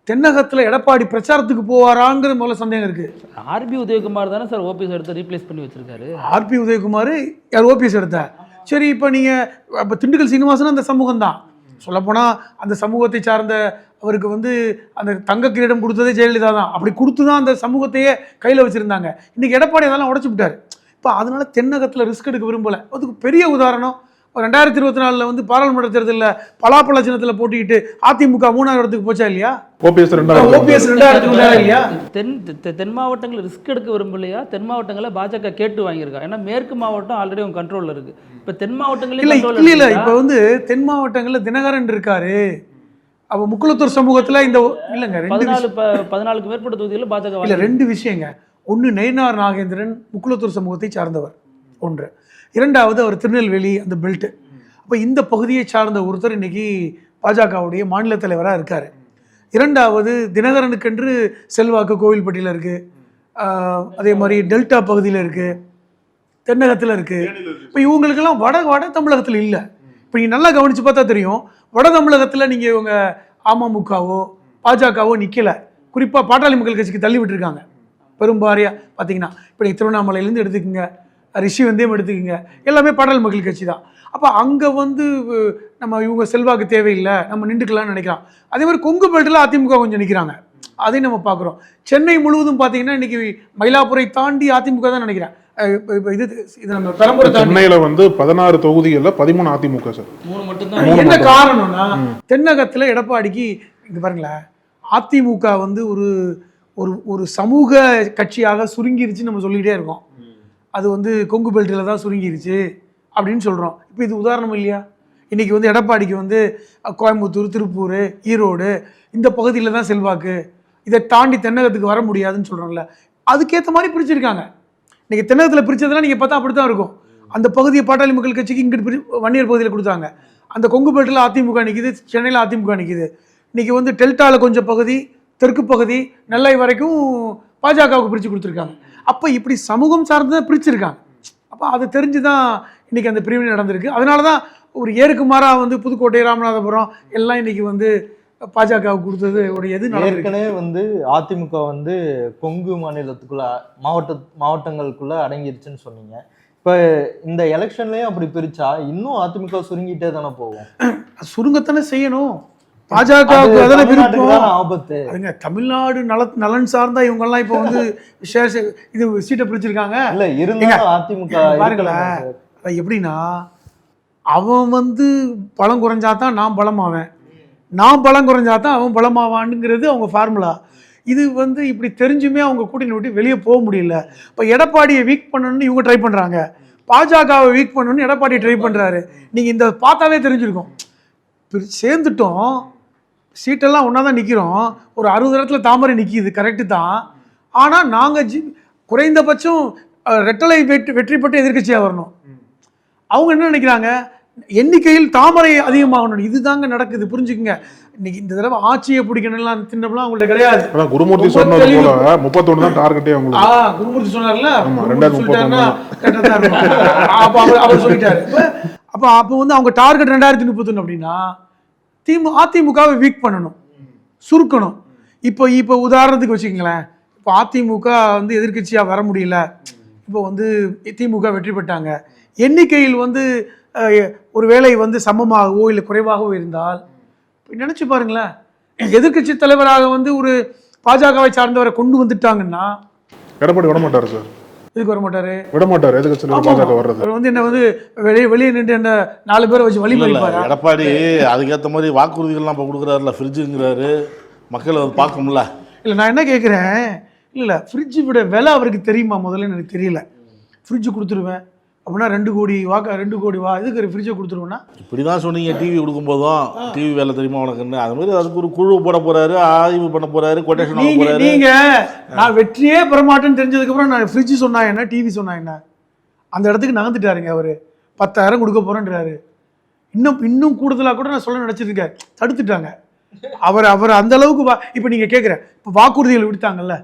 தென்னகத்தில் எடப்பாடி பிரச்சாரத்துக்கு போவாராங்கிறது முதல்ல சந்தேகம் இருக்குது. ஆர்பி உதயகுமார் தானே சார் ஓபிஎஸ் எடுத்து ரீப்ளேஸ் பண்ணி வச்சிருக்காரு. ஆர்பி உதயகுமார் யார் ஓபிஎஸ் எடுத்தார்? சரி, இப்போ நீங்கள் இப்போ திண்டுக்கல் சீனிவாசன் அந்த சமூகம் தான். சொல்லப்போனால் அந்த சமூகத்தை சார்ந்த அவருக்கு அந்த தங்க கிரீடம் கொடுத்ததே ஜெயலலிதா தான். அப்படி கொடுத்து தான் அந்த சமூகத்தையே கையில் வச்சுருந்தாங்க. இன்றைக்கி எடப்பாடி அதெல்லாம் உடச்சி விட்டார். இப்போ அதனால் தென்னகத்தில் ரிஸ்க் எடுக்க விரும்பலை. அதுக்கு பெரிய உதாரணம் 2024 பாராளுமன்ற தேர்தலில் பலாப்பழ சின்னத்தில் போட்டிக்கிட்டு அதிமுக 3வது இடத்துக்கு போச்சா இல்லையா? ஓபிஎஸ் 2வது இல்லையா? தென் மாவட்டங்கள் ரிஸ்க் எடுக்க விரும்பலையா? தென் மாவட்டங்களில் பாஜக கேட்டு வாங்கியிருக்கா. ஏன்னா மேற்கு மாவட்டம் ஆல்ரெடி அவங்க கண்ட்ரோலில் இருக்குது. இப்போ தென் மாவட்டங்களில் இல்லை இப்போ தென் மாவட்டங்களில் தினகரன் இருக்காரு. அப்போ முக்குளத்தூர் சமூகத்தில் இந்த இல்லைங்க 14க்கு மேற்பட்ட தொகுதிகளில் பாஜக இல்லை. 2 விஷயங்க. ஒன்று, நயினார் நாகேந்திரன் முக்குளத்தூர் சமூகத்தை சார்ந்தவர் ஒன்று. 2வது அவர் திருநெல்வேலி அந்த பெல்ட்டு. அப்போ இந்த பகுதியை சார்ந்த ஒருத்தர் இன்னைக்கு பாஜகவுடைய மாநில தலைவராக இருக்கார். 2வது தினகரனுக்கென்று செல்வாக்கு கோவில்பட்டியில் இருக்குது, அதே மாதிரி டெல்டா பகுதியில் இருக்குது, தென்னகத்தில் இருக்குது. இப்போ இவங்களுக்கெல்லாம் வட தமிழகத்தில் இல்லை. இப்போ நீங்கள் நல்லா கவனித்து பார்த்தா தெரியும், வட தமிழகத்தில் நீங்கள் இவங்க அமமுகவோ பாஜகவோ நிற்கலை. குறிப்பாக பாட்டாளி மக்கள் கட்சிக்கு தள்ளி விட்டுருக்காங்க பெரும்பாரியாக பார்த்தீங்கன்னா. இப்போ நீங்கள் திருவண்ணாமலையிலேருந்து எடுத்துக்கோங்க, ரிஷி எடுத்துக்கோங்க, எல்லாமே பாட்டாளி மக்கள் கட்சி தான். அப்போ அங்கே நம்ம இவங்க செல்வாக்கு தேவையில்லை, நம்ம நின்றுக்கலாம்னு நினைக்கிறோம். அதே மாதிரி கொங்கு பெல்ட்டில் அதிமுக கொஞ்சம் நிற்கிறாங்க, அதையும் நம்ம பார்க்குறோம். சென்னை முழுவதும் பார்த்தீங்கன்னா இன்றைக்கி மயிலாப்பூரை தாண்டி அதிமுக தான் நினைக்கிறேன். இது நம்ம பெரம்பூர் சென்னையில் 16 தொகுதிகளில் 13 அதிமுக சார். 3 மட்டும்தான். என்ன காரணம்னா தென்னகத்தில் எடப்பாடிக்கு இங்கே பாருங்களேன், அதிமுக ஒரு ஒரு சமூக கட்சியாக சுருங்கிருச்சு நம்ம சொல்லிக்கிட்டே இருக்கோம். அது கொங்கு பெல்ட்டில் தான் சுருங்கிருச்சு அப்படின்னு சொல்கிறோம். இப்போ இது உதாரணம் இல்லையா? இன்றைக்கி எடப்பாடிக்கு கோயம்புத்தூர், திருப்பூர், ஈரோடு இந்த பகுதியில் தான் செல்வாக்கு, இதை தாண்டி தென்னகத்துக்கு வர முடியாதுன்னு சொல்கிறோம்ல, அதுக்கேற்ற மாதிரி பிரிச்சிருக்காங்க. இன்றைக்கி தென்னகத்தில் பிரித்ததெல்லாம் நீங்கள் பார்த்தா அப்படி தான் இருக்கும். அந்த பகுதியை பாட்டாளி மக்கள் கட்சிக்கு இங்கிட்டு வன்னியர் பகுதியில் கொடுத்தாங்க. அந்த கொங்கு பெல்ட்டில் அதிமுக நிற்கிது, சென்னையில் அதிமுக நிற்கிது. இன்றைக்கி டெல்டாவில் கொஞ்சம் பகுதி, தெற்கு பகுதி, நெல்லை வரைக்கும் பாஜகவுக்கு பிரித்து கொடுத்துருக்காங்க. அப்போ இப்படி சமூகம் சார்ந்து தான் பிரிச்சிருக்காங்க. அப்போ அது தெரிஞ்சு தான் இன்றைக்கி அந்த பிரிவினை நடந்திருக்கு. அதனால தான் ஒரு ஏருக்கு மாறாக புதுக்கோட்டை, ராமநாதபுரம் எல்லாம் இன்றைக்கி பாஜகவுக்கு கொடுத்தது ஒரு எது ஏற்கனவே அதிமுக கொங்கு மாநிலத்துக்குள்ள மாவட்டங்களுக்குள்ள அடங்கிருச்சுன்னு சொன்னீங்க. இப்போ இந்த எலெக்ஷன்லேயும் அப்படி பிரிச்சா இன்னும் அதிமுக சுருங்கிட்டே தானே போகும். சுருங்கத்தானே செய்யணும். பாஜகவுக்கு அதெல்லாம் விருப்பம். ஆபத்து அதுங்க தமிழ்நாடு நலன் சார்ந்தா இவங்கெல்லாம் இப்போ இது சீட்டை பிடிச்சிருக்காங்க. இல்லை இருந்தாலும் அதிமுக பாருங்களேன், அது எப்படின்னா அவன் பலம் குறைஞ்சாதான் நான் பலமாவேன், நான் பலம் குறைஞ்சாதான் அவன் பலமாவான்ங்கிறது அவங்க ஃபார்முலா. இது இப்படி தெரிஞ்சுமே அவங்க கூட்டணி விட்டு வெளியே போக முடியல. இப்போ எடப்பாடியை வீக் பண்ணணும்னு இவங்க ட்ரை பண்ணுறாங்க, பாஜகவை வீக் பண்ணணும்னு எடப்பாடி ட்ரை பண்ணுறாரு. நீங்கள் இந்த பார்த்தாவே தெரிஞ்சிருக்கும். சேர்ந்துட்டோம், சீட்டெல்லாம் ஒன்றா தான் நிற்கிறோம். ஒரு 60 இடத்துல தாமரை நிற்கிது, கரெக்டு தான். ஆனால் நாங்கள் குறைந்தபட்சம் ரெட்டலை வெற்றி பெற்று எதிர்க்கட்சியாக வரணும். அவங்க என்ன நினைக்கிறாங்க, எண்ணிக்கையில் தாமரை அதிகமாகணும். இதுதாங்க நடக்குது, புரிஞ்சுக்குங்க. இன்னைக்கு இந்த தடவை ஆட்சியை பிடிக்கணும்லாம் தின்னம்லாம் அவங்கள்ட்ட கிடையாது. குருமூர்த்தி சொன்னது போல 31 தான் டார்கெட்டே அவங்களுக்கு. குருமூர்த்தி சொன்னார்ல, 2031 அவர் சொல்லிட்டாரு. அப்போ வந்து அவங்க டார்கெட் 2031 அப்படின்னா அதிமுகவை வீக் பண்ணணும், சுருக்கணும். இப்போ உதாரணத்துக்கு வச்சுக்கங்களேன், இப்போ அதிமுக வந்து எதிர்க்கட்சியாக வர முடியல, இப்போ வந்து திமுக வெற்றி பெற்றாங்க, எண்ணிக்கையில் வந்து ஒரு வேளை வந்து சமமாகவோ இல்லை குறைவாகவோ இருந்தால் நினைச்சு பாருங்களேன், எதிர்க்கட்சி தலைவராக வந்து ஒரு பாஜகவை சார்ந்தவரை கொண்டு வந்துட்டாங்கன்னா எடப்பாடி விட மாட்டாரு சார். எதுக்கு வர மாட்டாரு? விட மாட்டாரு. எதுக்கு பாஜக வர்றது? வந்து என்ன வந்து வெளியே நின்று என்ன 4 பேரை வச்சு வழி மறிப்பாரு எடப்பாடி. அதுக்கேற்ற மாதிரி வாக்குறுதிகள்லாம் இப்போ கொடுக்குறாருல, ஃப்ரிட்ஜுங்கிறாரு, மக்கள் அதை பார்க்கும்ல. இல்லை நான் என்ன கேட்குறேன், இல்லை ஃப்ரிட்ஜு விட விலை அவருக்கு தெரியுமா? முதல்ல எனக்கு தெரியல. ஃப்ரிட்ஜு கொடுத்துருவேன் அப்படின்னா 2 கோடி வா, இதுக்கு ஃப்ரிட்ஜை கொடுத்துருவோன்னா இப்படி தான் சொன்னீங்க. டிவி கொடுக்கும்போதும் டிவி வேலை தெரியுமா உனக்குன்னு. அது மாதிரி அதுக்கு ஒரு குழு போட போறாரு, ஆய்வு பண்ண போறாரு, கொட்டேஷன் பண்ண போறாரு. நீங்க நான் வெற்றியே பெற மாட்டேன்னு தெரிஞ்சதுக்கப்புறம் நான் ஃப்ரிட்ஜ் சொன்னா என்ன, டிவி சொன்னா என்ன, அந்த இடத்துக்கு நகர்ந்துட்டாருங்க. அவர் 10,000 கொடுக்க போறேன்றாரு. இன்னும் கூடுதலாக கூட நான் சொல்ல நினைச்சிருக்கேன், தடுத்துட்டாங்க. அவர் அந்த அளவுக்கு இப்போ நீங்க கேட்குற இப்போ வாக்குறுதிகள் விடுத்தாங்கல்ல,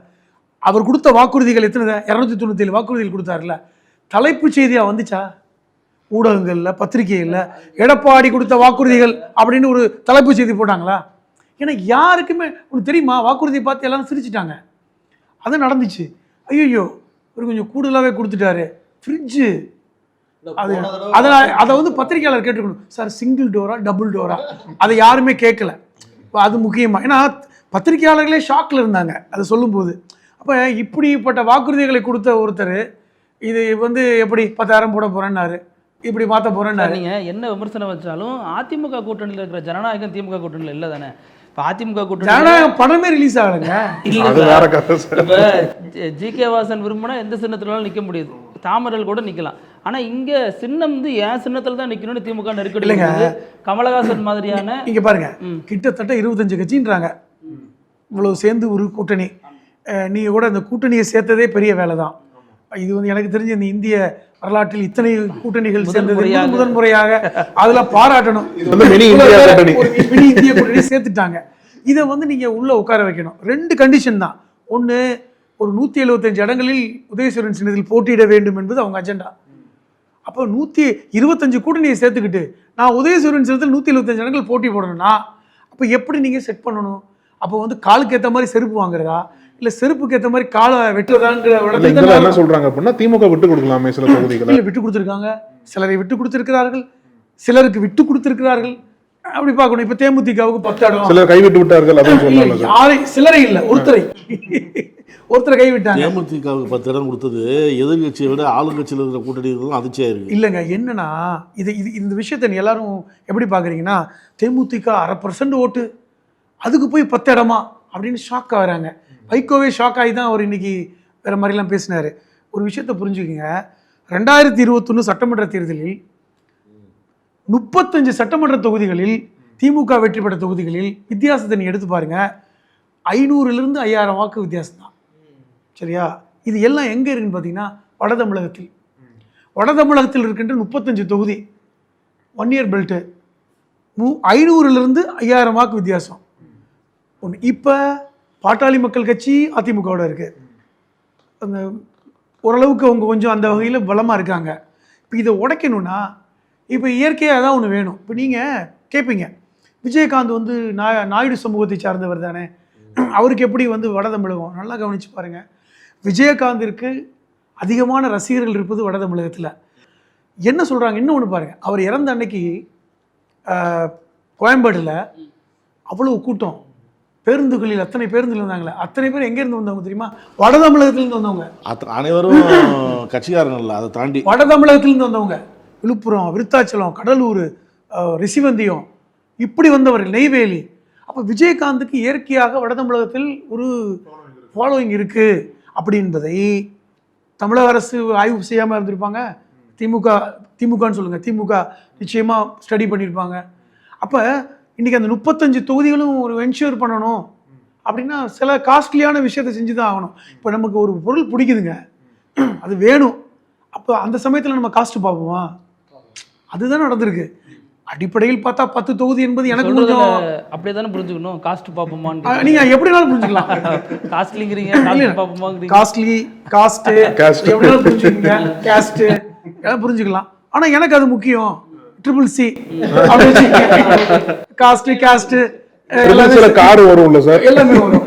அவர் கொடுத்த வாக்குறுதிகள் எத்தனை? 297 வாக்குறுதிகள் கொடுத்தாருல. தலைப்பு செய்தியா வந்துச்சா ஊடகங்கள்ல, பத்திரிகையில் எடப்பாடி கொடுத்த வாக்குறுதிகள் அப்படின்னு ஒரு தலைப்பு செய்தி போட்டாங்களா? ஏன்னா யாருக்குமே உனக்கு தெரியுமா, வாக்குறுதியை பார்த்து எல்லாரும் சிரிச்சிட்டாங்க. அது நடந்துச்சு. ஐயோ ஒரு கொஞ்சம் கூடுதலாகவே கொடுத்துட்டாரு ஃப்ரிட்ஜு. அதை வந்து பத்திரிகையாளர் கேட்டுக்கணும், sir single Dora double Dora, அதை யாருமே கேட்கல. அது முக்கியமாக, ஏன்னா பத்திரிகையாளர்களே ஷாக்கில் இருந்தாங்க அதை சொல்லும்போது. அப்போ இப்படிப்பட்ட வாக்குறுதிகளை கொடுத்த ஒருத்தர் இது வந்து எப்படி 10,000 போட போறேன்னாரு, இப்படி மாற்ற போறேன்னாரு. நீங்கள் என்ன விமர்சனம் வச்சாலும் அதிமுக கூட்டணியில் இருக்கிற ஜனநாயகம் திமுக கூட்டணியில் இல்லை தானே. இப்போ அதிமுக கூட்டணி ஜனநாயகம் படமே ரிலீஸ் ஆகலைங்க. இப்போ ஜி.கே. வாசன் விரும்பினா எந்த சின்னத்துலனாலும் நிற்க முடியுது, தாமரல் கூட நிற்கலாம். ஆனால் இங்கே சின்னம் வந்து என் சின்னத்தில் தான் நிற்கணும்னு திமுக நெருக்கடி இல்லைங்க. கமலஹாசன் மாதிரியான இங்கே பாருங்க, கிட்டத்தட்ட 25 கட்சின்றாங்க, இவ்வளவு சேர்ந்து ஒரு கூட்டணி. நீங்கள் கூட அந்த கூட்டணியை சேர்த்ததே பெரிய வேலை தான். இது வந்து எனக்கு தெரிஞ்ச இந்த இந்திய வரலாற்றில் இத்தனை கூட்டணிகள் சேர்ந்தது முதன்முறையாக, அதில் பாராட்டணும். மினி இந்திய கூட்டணி சேர்த்துட்டாங்க. இதை வந்து நீங்கள் உள்ளே உட்கார வைக்கணும். 2 கண்டிஷன் தான். ஒன்று, ஒரு 175 இடங்களில் உதயசூரியன் சின்னத்தில் போட்டியிட வேண்டும் என்பது அவங்க அஜெண்டா. அப்போ 125 கூட்டணியை சேர்த்துக்கிட்டு நான் உதயசூரியன் சின்னத்தில் 175 இடங்கள் போட்டி போடணும்னா அப்போ எப்படி நீங்கள் செட் பண்ணணும்? அப்போ வந்து காலுக்கு ஏற்ற மாதிரி செருப்பு வாங்குறதா, இல்ல செருப்புக்கு ஏற்ற மாதிரி காலை வெட்டுறதாங்கிற என்ன சொல்றாங்க அப்படின்னா, திமுக விட்டு கொடுக்கலாமே சில தொகுதிகளை. விட்டு கொடுத்துருக்காங்க, சிலரை விட்டு கொடுத்திருக்கிறார்கள், சிலருக்கு விட்டு கொடுத்திருக்கிறார்கள். அப்படி பார்க்கணும். இப்ப தேமுதிகவுக்கு 10 இடம் சிலர் கைவிட்டு விட்டார்கள். சிலரை இல்ல, ஒருத்தரை கைவிட்டாங்க. தேமுதிகவுக்கு 10 இடம் கொடுத்தது எதிர்கட்சியை விட ஆளுங்கட்சியில் இருக்கிற கூட்டணி அதிர்ச்சியா இருக்கு. இல்லைங்க, என்னன்னா இந்த விஷயத்த நீ எல்லாரும் எப்படி பாக்குறீங்கன்னா, தேமுதிக 1/2% ஓட்டு, அதுக்கு போய் 10 இடமா அப்படின்னு ஷாக் ஆகிறாங்க. வைகோவே ஷாக் ஆகி தான் அவர் இன்னைக்கு வேற மாதிரிலாம் பேசினார். ஒரு விஷயத்தை புரிஞ்சுக்கோங்க, 2021 சட்டமன்ற தேர்தலில் 35 சட்டமன்ற தொகுதிகளில் திமுக வெற்றி பெற்ற தொகுதிகளில் வித்தியாசத்தை நீ எடுத்து பாருங்க, 500லிருந்து 5000 வாக்கு வித்தியாசம் தான். சரியா? இது எல்லாம் எங்கே இருக்குன்னு பார்த்தீங்கன்னா வட தமிழகத்தில் இருக்கின்ற 35 தொகுதி 1 இயர் பெல்ட்டு, 500லிருந்து 5000 வாக்கு வித்தியாசம். ஒன்று. இப்போ பாட்டாளி மக்கள் கட்சி அதிமுகவோட இருக்கு, அந்த ஓரளவுக்கு அவங்க கொஞ்சம் அந்த வகையில் பலமாக இருக்காங்க. இப்போ இதை உடைக்கணும்னா இப்போ இயற்கையாக தான் ஒன்று வேணும். இப்போ நீங்கள் கேட்பீங்க, விஜயகாந்த் வந்து நாயுடு சமூகத்தை சார்ந்தவர் தானே, அவருக்கு எப்படி வந்து வட தமிழகம்? நல்லா கவனித்து பாருங்கள், விஜயகாந்திற்கு அதிகமான ரசிகர்கள் இருப்பது வட தமிழகத்தில். என்ன சொல்கிறாங்க இன்னொன்று பாருங்கள், அவர் இறந்த அன்னைக்கு கோயம்பேட்டில் அவ்வளோ கூட்டம், பேருந்துகளில் அத்தனை பேருந்துகள் இருந்தாங்களே, அத்தனை பேர் எங்கேருந்து வந்தவங்க தெரியுமா? வட தமிழகத்திலேருந்து வந்தவங்க. அனைவரும் கட்சிக்காரங்கள். அதை தாண்டி வட தமிழகத்திலேருந்து வந்தவங்க, விழுப்புரம், விருத்தாச்சலம், கடலூர், ரிஷிவந்தியம், இப்படி வந்தவர்கள், நெய்வேலி. அப்போ விஜயகாந்துக்கு இயற்கையாக வட தமிழகத்தில் ஒரு ஃபாலோயிங் இருக்குது அப்படி என்பதை தமிழக அரசு ஆய்வு செய்யாமல் இருந்திருப்பாங்க? திமுகன்னு சொல்லுங்கள், திமுக நிச்சயமாக ஸ்டடி பண்ணியிருப்பாங்க. அப்போ இன்றைக்கி அந்த 35 தொகுதிகளும் ஒரு என்ஷூர் பண்ணணும், அப்படின்னா சில காஸ்ட்லியான விஷயத்தை செஞ்சு தான் ஆகணும். இப்போ நமக்கு ஒரு பொருள் பிடிக்குதுங்க, அது வேணும், அப்போ அந்த சமயத்தில் நம்ம காஸ்ட் பார்ப்போமா? அதுதான் நடந்திருக்கு. அடிப்படையில் பார்த்தா 10 தொகுதி என்பது எனக்கு கொஞ்சம் அப்படியே தானே புரிஞ்சுக்கணும். காஸ்ட் பார்ப்போமான்னு நீங்க எப்படினாலும் புரிஞ்சுக்கலாம். காஸ்ட்லிங்கிறீங்க, காஸ்ட் பார்ப்போமாங்கிறீங்க. காஸ்ட்லி, காஸ்ட் எப்படினாலும் புரிஞ்சுக்கீங்க, கேஸ்ட் எல்லாம் புரிஞ்சுக்கலாம். ஆனா எனக்கு அது முக்கியம். CCC காஸ்ட் கேஸ்ட் கார் வரும்ல சார், எல்லாமே வரும்.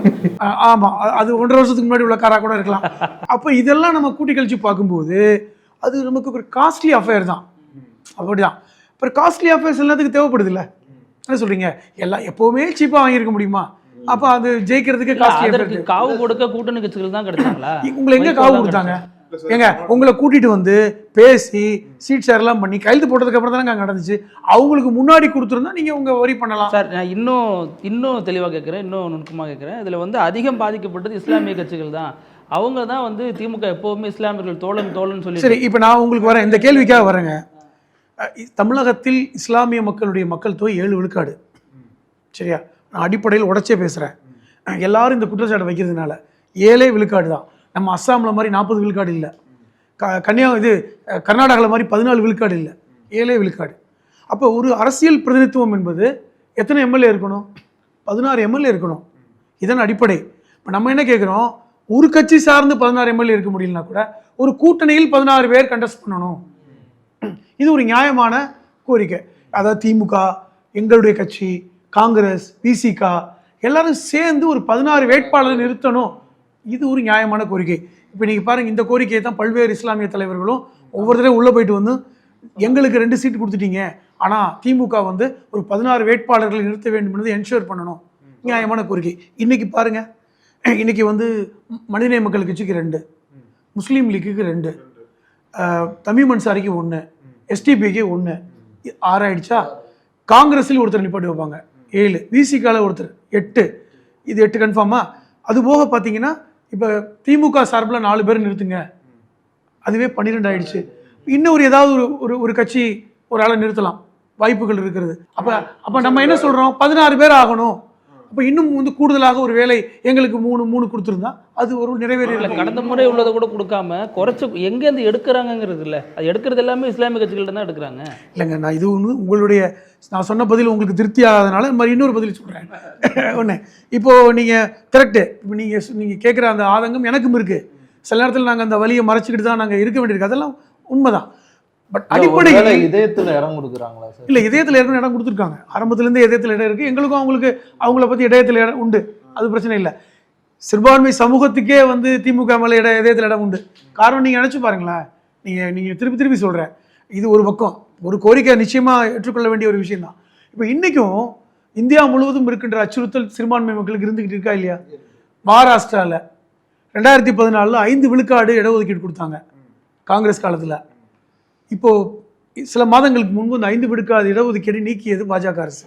ஆமா, அது 1.5 வருஷத்துக்கு முன்னாடி உள்ள காரா கூட இருக்கலாம். அப்போ இதெல்லாம் நம்ம கூட்டி கழிச்சு பார்க்கும்போது அது நமக்கு ஒரு காஸ்ட்லி அஃபேர் தான். அப்படிதான் அப்புறம் காஸ்ட்லி அஃபேர்ஸ் எல்லாத்துக்கும் தேவைப்படுது இல்லை? என்ன சொல்றீங்க? எல்லாம் எப்பவுமே சீப்பா வாங்கியிருக்க முடியுமா? அப்ப அது ஜெயிக்கிறதுக்கு காஸ்ட்லி காவு கொடுக்க கூட்டணி கட்சிகள் தான் கிடைச்சாங்களா? உங்களை எங்க காவு கொடுத்தாங்க? ஏங்க உங்களை கூட்டிட்டு வந்து பேசி சீட் ஷேர் எல்லாம் பண்ணி கையெழுத்து போட்டதுக்கு அப்புறம் தானே நடந்துச்சு. அவங்களுக்கு முன்னாடி கொடுத்துருந்தா நீங்க உங்க வரி பண்ணலாம். சார் நான் இன்னும் தெளிவாக கேட்குறேன், இன்னும் நுணுக்கமாக கேட்குறேன். இதில் வந்து அதிகம் பாதிக்கப்பட்டது இஸ்லாமிய கட்சிகள் தான். அவங்க தான் வந்து திமுக எப்போவுமே இஸ்லாமியர்கள் தோழன் சொல்லி. சரி, இப்போ நான் உங்களுக்கு வரேன், இந்த கேள்விக்காக வரேங்க. தமிழகத்தில் இஸ்லாமிய மக்களுடைய மக்கள் தொகை 7 விழுக்காடு. சரியா? நான் அடிப்படையில் உடச்சே பேசுகிறேன். எல்லாரும் இந்த குற்றச்சாட்டை வைக்கிறதுனால 7 விழுக்காடு தான். நம்ம அஸ்ஸாமில் மாதிரி 40 விழுக்காடு இல்லை, கர்நாடகாவில் மாதிரி 14 விழுக்காடு இல்லை, 7 விழுக்காடு. அப்போ ஒரு அரசியல் பிரதிநிதித்துவம் என்பது எத்தனை எம்எல்ஏ இருக்கணும்? 16 எம்எல்ஏ இருக்கணும். இதன் அடிப்படை. இப்போ நம்ம என்ன கேட்குறோம்? ஒரு கட்சி சார்ந்து 16 எம்எல்ஏ இருக்க முடியலனா கூட ஒரு கூட்டணியில் 16 பேர் கண்டெஸ்ட் பண்ணணும். இது ஒரு நியாயமான கோரிக்கை. அதாவது திமுக, எங்களுடைய கட்சி, காங்கிரஸ், பிசிக எல்லாரும் சேர்ந்து ஒரு 16 வேட்பாளரை நிறுத்தணும். இது ஒரு நியாயமான கோரிக்கை. இப்போ நீங்கள் பாருங்கள், இந்த கோரிக்கையை தான் பல்வேறு இஸ்லாமிய தலைவர்களும் ஒவ்வொரு தடவை உள்ளே போயிட்டு வந்து எங்களுக்கு 2 சீட்டு கொடுத்துட்டீங்க, ஆனால் திமுக வந்து ஒரு 16 வேட்பாளர்களை நிறுத்த வேண்டும் என்பதை என்ஷூர் பண்ணணும். நியாயமான கோரிக்கை. இன்றைக்கி பாருங்கள், இன்றைக்கி வந்து மனிதநேய மக்கள் கட்சிக்கு 2, முஸ்லீம் லீக்குக்கு 2, தமிழ் அன்சாரிக்கு 1, எஸ்டிபிக்கு 1, 6 ஆயிடுச்சா? காங்கிரஸில் ஒருத்தர் நிப்பாட்டி வைப்பாங்க 7, விசிகாவில் ஒருத்தர் 8. இது 8 கன்ஃபார்மா? அது போக பார்த்தீங்கன்னா இப்போ திமுக சார்பில் 4 பேர் நிறுத்துங்க, அதுவே 12 ஆயிடுச்சு. இன்னும் ஏதாவது ஒரு கட்சி ஒரு ஆளை நிறுத்தலாம், வாய்ப்புகள் இருக்கிறது. அப்போ நம்ம என்ன சொல்கிறோம்? 16 பேர் ஆகணும். அப்போ இன்னும் வந்து கூடுதலாக ஒரு வேலை எங்களுக்கு 3 கொடுத்துருந்தா அது ஒரு நிறைவேறல. கடந்த முறை உள்ளதை கூட கொடுக்காம குறைச்சி எங்கேருந்து எடுக்கிறாங்கிறது இல்லை, அது எடுக்கிறது எல்லாமே இஸ்லாமிய கட்சிகள்ட்ட தான் எடுக்கிறாங்க. இல்லைங்க, நான் இது ஒன்று உங்களுடைய நான் சொன்ன பதில் உங்களுக்கு திருப்தி ஆகாதனால இந்த மாதிரி இன்னொரு பதில் சொல்கிறேன். ஒன்று, இப்போது நீங்கள் கரெக்டு, இப்போ நீங்கள் கேட்குற அந்த ஆதங்கம் எனக்கும் இருக்குது. சில நேரத்தில் நாங்கள் அந்த வலியை மறைச்சிக்கிட்டு தான் நாங்கள் இருக்க வேண்டியிருக்கு, அதெல்லாம் உண்மைதான். பட் அடிப்படையில் இதயத்தில் இடம் கொடுக்குறாங்களா சார்? இல்லை, இதயத்தில் ஏற்கனவே இடம் கொடுத்துருக்காங்க. ஆரம்பத்துலேருந்து இதயத்தில் இடம் இருக்குது. எங்களுக்கும் அவங்கள பற்றி இதயத்தில் இடம் உண்டு, அது பிரச்சனை இல்லை. சிறுபான்மை சமூகத்துக்கே வந்து திமுக மேலே இதயத்தில் இடம் உண்டு. காரணம் நீங்கள் நினச்சி பாருங்களேன், நீங்கள் திருப்பி சொல்கிறேன், இது ஒரு பக்கம், ஒரு கோரிக்கை நிச்சயமாக ஏற்றுக்கொள்ள வேண்டிய ஒரு விஷயம்தான். இப்போ இன்றைக்கும் இந்தியா முழுவதும் இருக்கின்ற அச்சுறுத்தல் சிறுபான்மை மக்களுக்கு இருந்துக்கிட்டு இருக்கா இல்லையா? மகாராஷ்டிராவில் 2014 5 விழுக்காடு இடஒதுக்கீடு கொடுத்தாங்க காங்கிரஸ் காலத்தில். இப்போது சில மாதங்களுக்கு முன்பு இந்த 5 விழுக்காடு இடஒதுக்கீடு நீக்கியது பாஜக அரசு.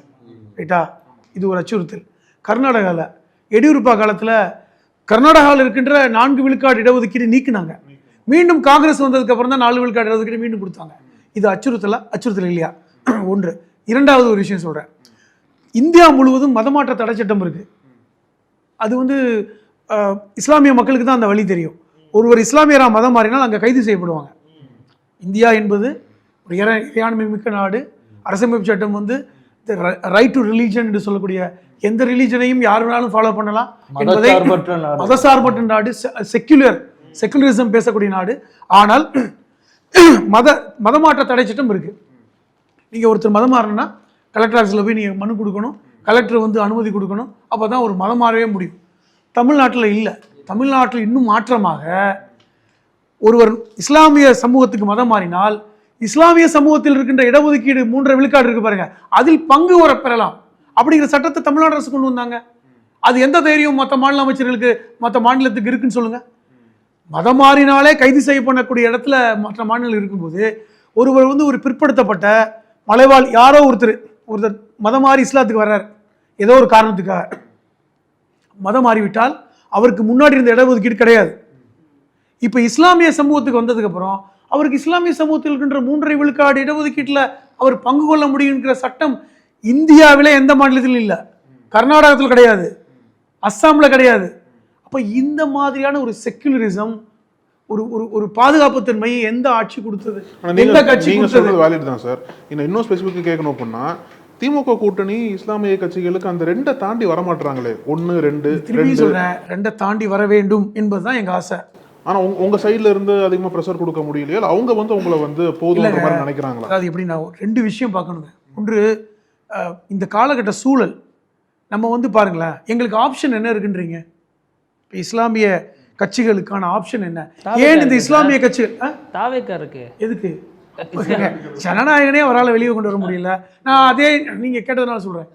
ரைட்டா? இது ஒரு அச்சுறுத்தல். கர்நாடகாவில் எடியூரப்பா காலத்தில் கர்நாடகாவில் இருக்கின்ற 4 விழுக்காடு இடஒதுக்கீடு நீக்கினாங்க. மீண்டும் காங்கிரஸ் வந்ததுக்கு அப்புறம் தான் 4 விழுக்காடு இடஒதுக்கீடு மீண்டும் கொடுத்தாங்க. இது அச்சுறுத்தல் இல்லையா? ஒன்று. இரண்டாவது ஒரு விஷயம் சொல்கிறேன், இந்தியா முழுவதும் மதமாற்ற தடை சட்டம் இருக்குது. அது வந்து இஸ்லாமிய மக்களுக்கு தான் அந்த வழி தெரியும். ஒருவர் இஸ்லாமியராக மதம் மாறினால் அங்கே கைது செய்யப்படுவாங்க. இந்தியா என்பது ஒரு இறையாண்மை மிக்க நாடு. அரசமைப்பு சட்டம் வந்து ரைட் டு ரிலீஜன் என்று சொல்லக்கூடிய எந்த ரிலீஜனையும் யார் வேணாலும் ஃபாலோ பண்ணலாம் என்பதை, மதசார்பற்ற நாடு, செக்குலரிசம் பேசக்கூடிய நாடு. ஆனால் மதமாற்ற தடை சட்டம் இருக்குது. நீங்கள் ஒருத்தர் மதம் மாறணும்னா கலெக்டர் ஆஃபீஸில் போய் நீங்கள் மனு கொடுக்கணும், கலெக்டர் வந்து அனுமதி கொடுக்கணும், அப்போ தான் ஒரு மதம் மாறவே முடியும். தமிழ்நாட்டில் இல்லை. தமிழ்நாட்டில் இன்னும் மாற்றமாக ஒருவர் இஸ்லாமிய சமூகத்துக்கு மதம் மாறினால் இஸ்லாமிய சமூகத்தில் இருக்கின்ற இடஒதுக்கீடு 3.5 விழுக்காடு இருக்கு பாருங்க, அதில் பங்கு பெறலாம் அப்படிங்கிற சட்டத்தை தமிழ்நாடு அரசு கொண்டு வந்தாங்க. அது எந்த தைரியம் மற்ற மாநில அமைச்சர்களுக்கு, மற்ற மாநிலத்துக்கு இருக்குன்னு சொல்லுங்க? மதம் மாறினாலே கைது செய்யப்படக்கூடிய இடத்துல மற்ற மாநிலங்கள் இருக்கும்போது ஒருவர் வந்து ஒரு பிற்படுத்தப்பட்ட மலைவாழ் யாரோ ஒருத்தர் மதம் மாறி இஸ்லாத்துக்கு வர்றார், ஏதோ ஒரு காரணத்துக்காக மதம் மாறிவிட்டால் அவருக்கு முன்னாடி இருந்த இடஒதுக்கீடு கிடையாது. இப்போ இஸ்லாமிய சமூகத்துக்கு வந்ததுக்கப்புறம் அவருக்கு இஸ்லாமிய சமூகத்தில் இருக்கின்ற 3.5 விழுக்காடு இடஒதுக்கீட்டில் அவர் பங்கு கொள்ள முடியுங்கிற சட்டம் இந்தியாவிலே எந்த மாநிலத்திலும் இல்லை. கர்நாடகத்தில் கிடையாது, அஸ்ஸாமில் கிடையாது. அப்போ இந்த மாதிரியான ஒரு செக்குலரிசம், ஒரு ஒரு ஒரு பாதுகாப்பு தன்மை எந்த ஆட்சி கொடுத்தது, எந்த கட்சி நீங்க கொடுத்தது? சொல்றது வேலிட் தான் சார். இன்னும் ஸ்பெசிஃபிக்காக கேட்கணும் அப்படின்னா, திமுக கூட்டணி இஸ்லாமிய கட்சிகளுக்கு அந்த 2 தாண்டி வரமாட்டாங்களே, 1 2 திருப்பி சொல்றேன், 2 தாண்டி வர வேண்டும் என்பதுதான் எங்க ஆசை. ஆனா உங்க சைடுல இருந்து அதிகமா ப்ரெஷர் கொடுக்க முடியலையா, இல்ல அவங்க வந்து உங்களை வந்து போதுன்ற மாதிரி நினைக்கிறாங்களா? அதாவது எப்படி, நான் 2 விஷயம் பார்க்கணுங்க. ஒன்று, இந்த காலகட்ட சூழல். நம்ம வந்து பாருங்களேன், எங்களுக்கு ஆப்ஷன் என்ன இருக்குன்றீங்க? இப்போ இஸ்லாமிய கட்சிகளுக்கான ஆப்ஷன் என்ன? ஏன் இந்த இஸ்லாமிய கட்சி தாவேக்கா இருக்கு எதுக்கு? ஜனநாயகனே அவரால் வெளியே கொண்டு வர முடியல. நான் அதே நீங்கள் கேட்டதுனால சொல்கிறேன்,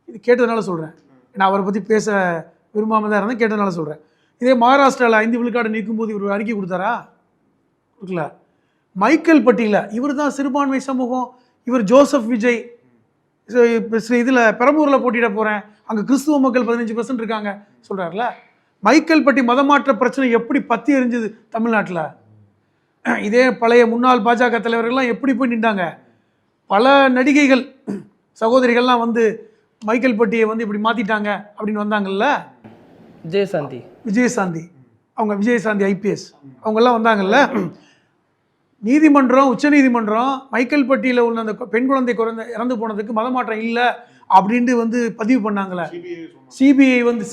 இது கேட்டதுனால சொல்கிறேன். நான் அவரை பற்றி பேச விரும்பாமல் தான் இருந்தேன், கேட்டதுனால சொல்கிறேன். இதே மகாராஷ்டிராவில் 5 விழுக்காடு நீக்கும் போது இவர் அறிக்கை கொடுத்தாரா? கொடுக்கல. மைக்கேல் பட்டியில் இவர் தான் சிறுபான்மை சமூகம், இவர் ஜோசப் விஜய் இதில் பெரம்பூரில் போட்டியிட போகிறேன், அங்கே கிறிஸ்துவ மக்கள் 15% இருக்காங்க சொல்கிறார்ல. மைக்கேல் பட்டி மதமாற்ற பிரச்சனை எப்படி பற்றி எரிஞ்சுது தமிழ்நாட்டில்? இதே பழைய முன்னாள் பாஜக தலைவர்கள்லாம் எப்படி போய் நின்றாங்க? பல நடிகைகள் சகோதரிகள்லாம் வந்து மைக்கேல் பட்டியை வந்து இப்படி மாற்றிட்டாங்க அப்படின்னு வந்தாங்கல்ல. விஜயசாந்தி அவங்க விஜயசாந்தி IPS அவங்கெல்லாம் வந்தாங்கல்ல. நீதிமன்றம், உச்சநீதிமன்றம் மைக்கேல் பட்டியில் உள்ள அந்த பெண் குழந்தை இறந்து போனதுக்கு மதமாற்றம் இல்லை அப்படின்ட்டு வந்து பதிவு பண்ணாங்களே. சிபிஐ வந்து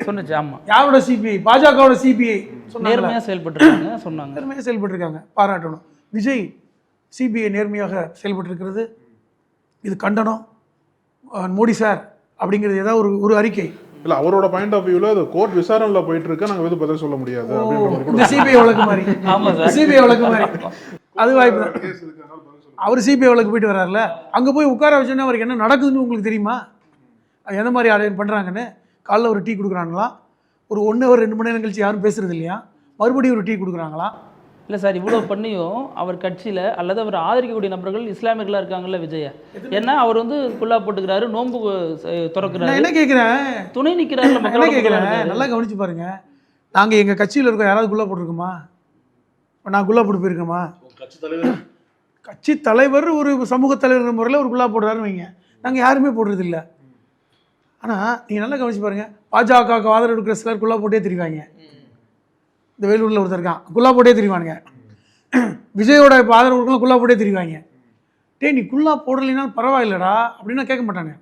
சொன்னுச்சு. ஆமா, யாரோட சிபிஐ? பாஜகவோட சிபிஐ. நேர்மையாக செயல்பட்டுருக்காங்க சொன்னாங்க. நேர்மையாக செயல்பட்டுருக்காங்க, பாராட்டணும். விஜய் சிபிஐ நேர்மையாக செயல்பட்டுருக்கிறது, இது கண்டனம். மோடி சார் அப்படிங்கிறது ஏதாவது ஒரு அறிக்கை இல்ல, அவரோட பாயிண்ட் ஆஃப் வியூல அது கோர்ட் விசாரணையில போயிட்டு இருக்கு, நாங்க எதுவும் பதில் சொல்ல முடியாது இந்த சிபிஐ வழக்கு மாதிரி. சிபிஐ வழக்கு மாதிரி அது வாய்ப்பு தான். அவர் சிபிஐ வழக்கு போயிட்டு வர்றாருல, அங்கே போய் உட்கார வச்சோன்னே அவருக்கு என்ன நடக்குதுன்னு உங்களுக்கு தெரியுமா? எந்த மாதிரி ஆர்டர் பண்ணுறாங்கன்னு? காலைல ஒரு டீ கொடுக்குறாங்களா, ஒரு 1 hour 2 மணி நேரம் கழிச்சு யாரும் பேசுறது இல்லையா, மறுபடியும் ஒரு டீ கொடுக்குறாங்களா? இல்லை சார், இவ்வளோ பண்ணியும் அவர் கட்சியில் அல்லது அவர் ஆதரிக்கக்கூடிய நபர்கள் இஸ்லாமியர்களாக இருக்காங்கல்ல விஜய. ஏன்னா அவர் வந்து குல்லா போட்டுக்கிறாரு, நோன்பு திறக்கிறாரு. என்ன கேட்குறேன், துணை நிற்கிறாரு. என்ன கேட்குறேன், நல்லா கவனிச்சு பாருங்க. நாங்கள் எங்கள் கட்சியில் இருக்கோம், யாராவது குல்லா போட்டிருக்கோமா? நான் குல்லா போட்டு போயிருக்கோமா? கட்சி தலைவர் ஒரு சமூக தலைவர் முறையில் ஒரு குல்லா போடுறாருன்னு வைங்க, நாங்கள் யாருமே போடுறது இல்லை. ஆனால் நீங்கள் நல்லா கவனிச்சு பாருங்கள், பாஜகவுக்கு ஆதரவு எடுக்கிற சிலர் குல்லா போட்டே தெரிவாங்க. இந்த வேலூரில் ஒருத்தர் இருக்கான், குல்லா போட்டே தெரிவானுங்க. விஜயோட இப்போ ஆதரவு கொடுக்கலாம், குல்லா போட்டே தெரிவாங்க. டே, நீ குல்லா போடலைனாலும் பரவாயில்லடா அப்படின்னா கேட்க மாட்டாங்க.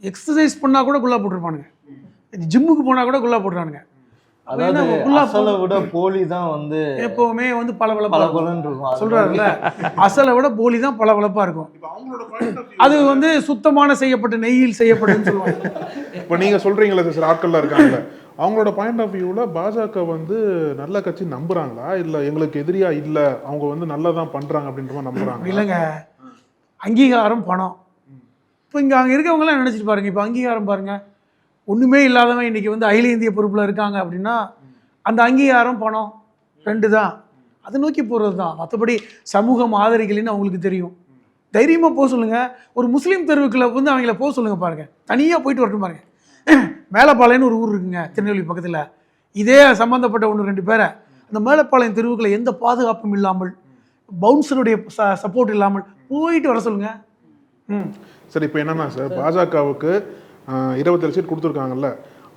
எக்ஸசைஸ் பண்ணால் கூட குல்லா போட்டிருப்பானுங்க, ஜிம்முக்கு போனால் கூட குல்லா போடுறானுங்க. அசலை விட போலி தான் வந்து எப்பவுமே வந்து பளபளப்பா இருக்கும் சொல்றாருல்ல. அசலை விட போலி தான் பளபளப்பா இருக்கும். அது வந்து சுத்தமான செய்யப்பட்ட நெய்யில் செய்யப்பட்டதுன்னு சொல்லுவாங்க. இப்போ நீங்க சொல்றீங்களா சார், ஆட்கள்லாம் இருக்காங்கல்ல, அவங்களோட பாயிண்ட் ஆஃப் வியூவில் பாஜக வந்து நல்ல கட்சி நம்புறாங்களா, இல்லை எங்களுக்கு எதிரியா இல்லை அவங்க வந்து நல்லதான் பண்றாங்க அப்படின்ற மாதிரி நம்புறாங்க? இல்லைங்க, அங்கீகாரம் பணம். இப்போ இங்கே அங்கே இருக்கவங்களாம் நினச்சிட்டு பாருங்க, இப்போ அங்கீகாரம் பாருங்க, ஒன்றுமே இல்லாதவன் இன்றைக்கி வந்து அகில இந்திய பொறுப்பில் இருக்காங்க அப்படின்னா அந்த அங்கீகாரம் பணம் 2 தான். அதை நோக்கி போகிறது தான். மற்றபடி சமூகம் ஆதரிக்கலைன்னு அவங்களுக்கு தெரியும். தைரியமாக போக சொல்லுங்கள். ஒரு முஸ்லீம் தெருவுக்குள்ள வந்து அவங்கள போக சொல்லுங்கள் பாருங்கள், தனியாக போயிட்டு வரட்டும் பாருங்கள். மேலப்பாளையம்னு ஒரு ஊர் இருக்குங்க திருநெல்வேலி பக்கத்தில், இதே சம்மந்தப்பட்ட 1-2 பேரை அந்த மேலப்பாளையம் தெருவுக்குள்ள எந்த பாதுகாப்பும் இல்லாமல், பவுன்சருடைய சப்போர்ட் இல்லாமல் போயிட்டு வர சொல்லுங்கள். சரி, இப்போ என்னன்னா சார், பாஜகவுக்கு 27 சீட் கொடுத்துருக்காங்கல்ல,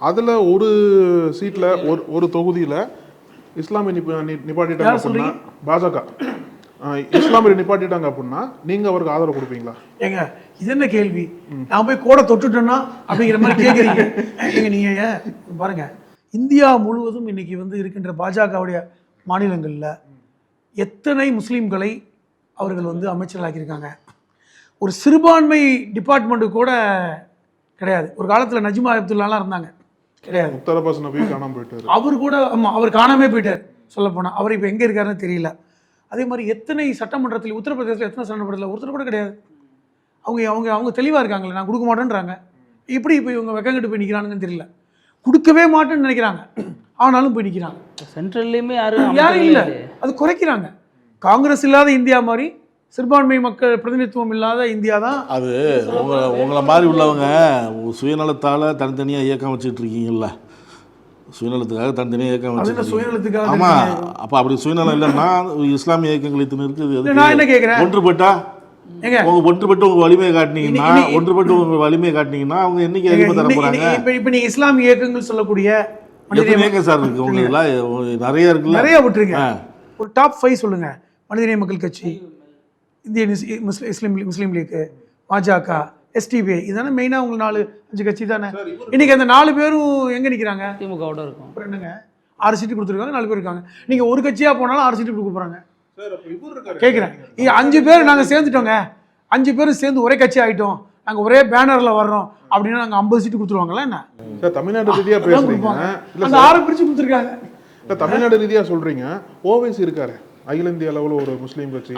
அதில் ஒரு சீட்டில் ஒரு தொகுதியில் இஸ்லாமிய நிப்பாட்டிட்டாங்க அப்படின்னா, பாஜக இஸ்லாமிய நிப்பாட்டிட்டாங்க அப்படின்னா நீங்கள் அவருக்கு ஆதரவு கொடுப்பீங்களா? ஏங்க, இது என்ன கேள்வி? நான் போய் கோடை தொட்டுட்டேன்னா அப்படிங்கிற மாதிரி கேட்குறீங்க. ஏங்க நீங்கள் பாருங்க, இந்தியா முழுவதும் இன்னைக்கு வந்து இருக்கின்ற பாஜகவுடைய மாநிலங்களில் எத்தனை முஸ்லீம்களை அவர்கள் வந்து அமைச்சர்களாக்கியிருக்காங்க. ஒரு சிறுபான்மை டிபார்ட்மெண்ட்டு கூட கிடையாது. ஒரு காலத்தில் நஜ்மா அப்துல்லாலாம் இருந்தாங்க, கிடையாது. முக்தார் நபி காணாமல் போயிட்டார். அவர் கூட, ஆமாம், அவர் காணாமே போயிட்டார். சொல்ல போனால் அவர் இப்போ எங்கே இருக்காருன்னு தெரியல. அதே மாதிரி எத்தனை சட்டமன்றத்தில், உத்தரப்பிரதேசத்தில் எத்தனை சட்டமன்றத்தில் ஒருத்தர் கூட கிடையாது. அவங்க அவங்க அவங்க தெளிவாக இருக்காங்களே, நான் கொடுக்க மாட்டேன்றாங்க. எப்படி இப்போ இவங்க வெக்கங்கிட்டு போய் நிற்கிறானுங்கன்னு தெரியல. கொடுக்கவே மாட்டேன்னு நினைக்கிறாங்க, ஆனாலும் போய் நிற்கிறாங்க. சென்ட்ரல்லையுமே யாரும் இல்லை, அது குறைக்கிறாங்க. காங்கிரஸ் இல்லாத இந்தியா மாதிரி சிறுபான்மை மக்கள் பிரதிநிதித்துவம் இல்லாத இந்தியா தான் அது. உங்களை மாதிரி உள்ளவங்க சுயநலத்தால் தனித்தனியாக இயக்கம் வச்சுட்டு இருக்கீங்கல்ல, சுயநலத்துக்காக தனித்தனியாக இயக்கம் வச்சு. ஆமாம், அப்போ அப்படி சுயநலம் இல்லைன்னா இஸ்லாமிய இயக்கங்கள் இத்தனை இருக்குது. நான் என்ன கேட்குறேன், ஒன்றுபட்டா ஏங்க உங்க ஒன்றுபட்டு உங்க வலிமையை காட்டினீங்கன்னா ஒன்றுபட்டு உங்க வலிமையை காட்டினீங்கன்னா அவங்க என்னைக்கு அதிகமாக தர போறாங்க? இப்போ நீங்க இஸ்லாமிய இயக்கங்கள் சொல்லக்கூடிய எத்தனை சார் இருக்கு உங்க இதெல்லாம் நிறைய இருக்குல்ல. நிறைய விட்டுருங்க. ஒரு டாப் 5 சொல்லுங்க. மனிதநேய மக்கள் கட்சி, இந்திய முஸ்லீம் லீக், பாஜக, எஸ்டிபிஐ, இதானே மெயினா உங்க 4-5 கட்சி தானே. இன்னைக்கு அந்த 4 பேரும் எங்க நிக்கிறாங்க? திமுகவோட இருக்கும். அப்புறம் என்னங்க 6 சீட்டு கொடுத்துருக்காங்க, 4 பேர் இருக்காங்க. நீங்க ஒரு கட்சியா போனாலும் 6 சீட்டு கொடுக்க போறாங்க. கேட்குறேன். 5 பேர் நாங்கள் சேர்ந்துட்டோங்க, 5 பேரும் சேர்ந்து ஒரே கட்சி ஆகிட்டோம், நாங்கள் ஒரே பேனரில் வர்றோம் அப்படின்னா நாங்கள் 50 சீட்டு கொடுத்துருவாங்களா என்ன? சார் தமிழ்நாடு ரீதியாக பேசுறீங்க, அந்த 6 பிரிச்சு கொடுத்துருக்காங்க. இல்லை தமிழ்நாடு ரீதியாக சொல்றீங்க. ஓவைசி இருக்காரு அகில இந்திய அளவில் ஒரு முஸ்லீம் கட்சி.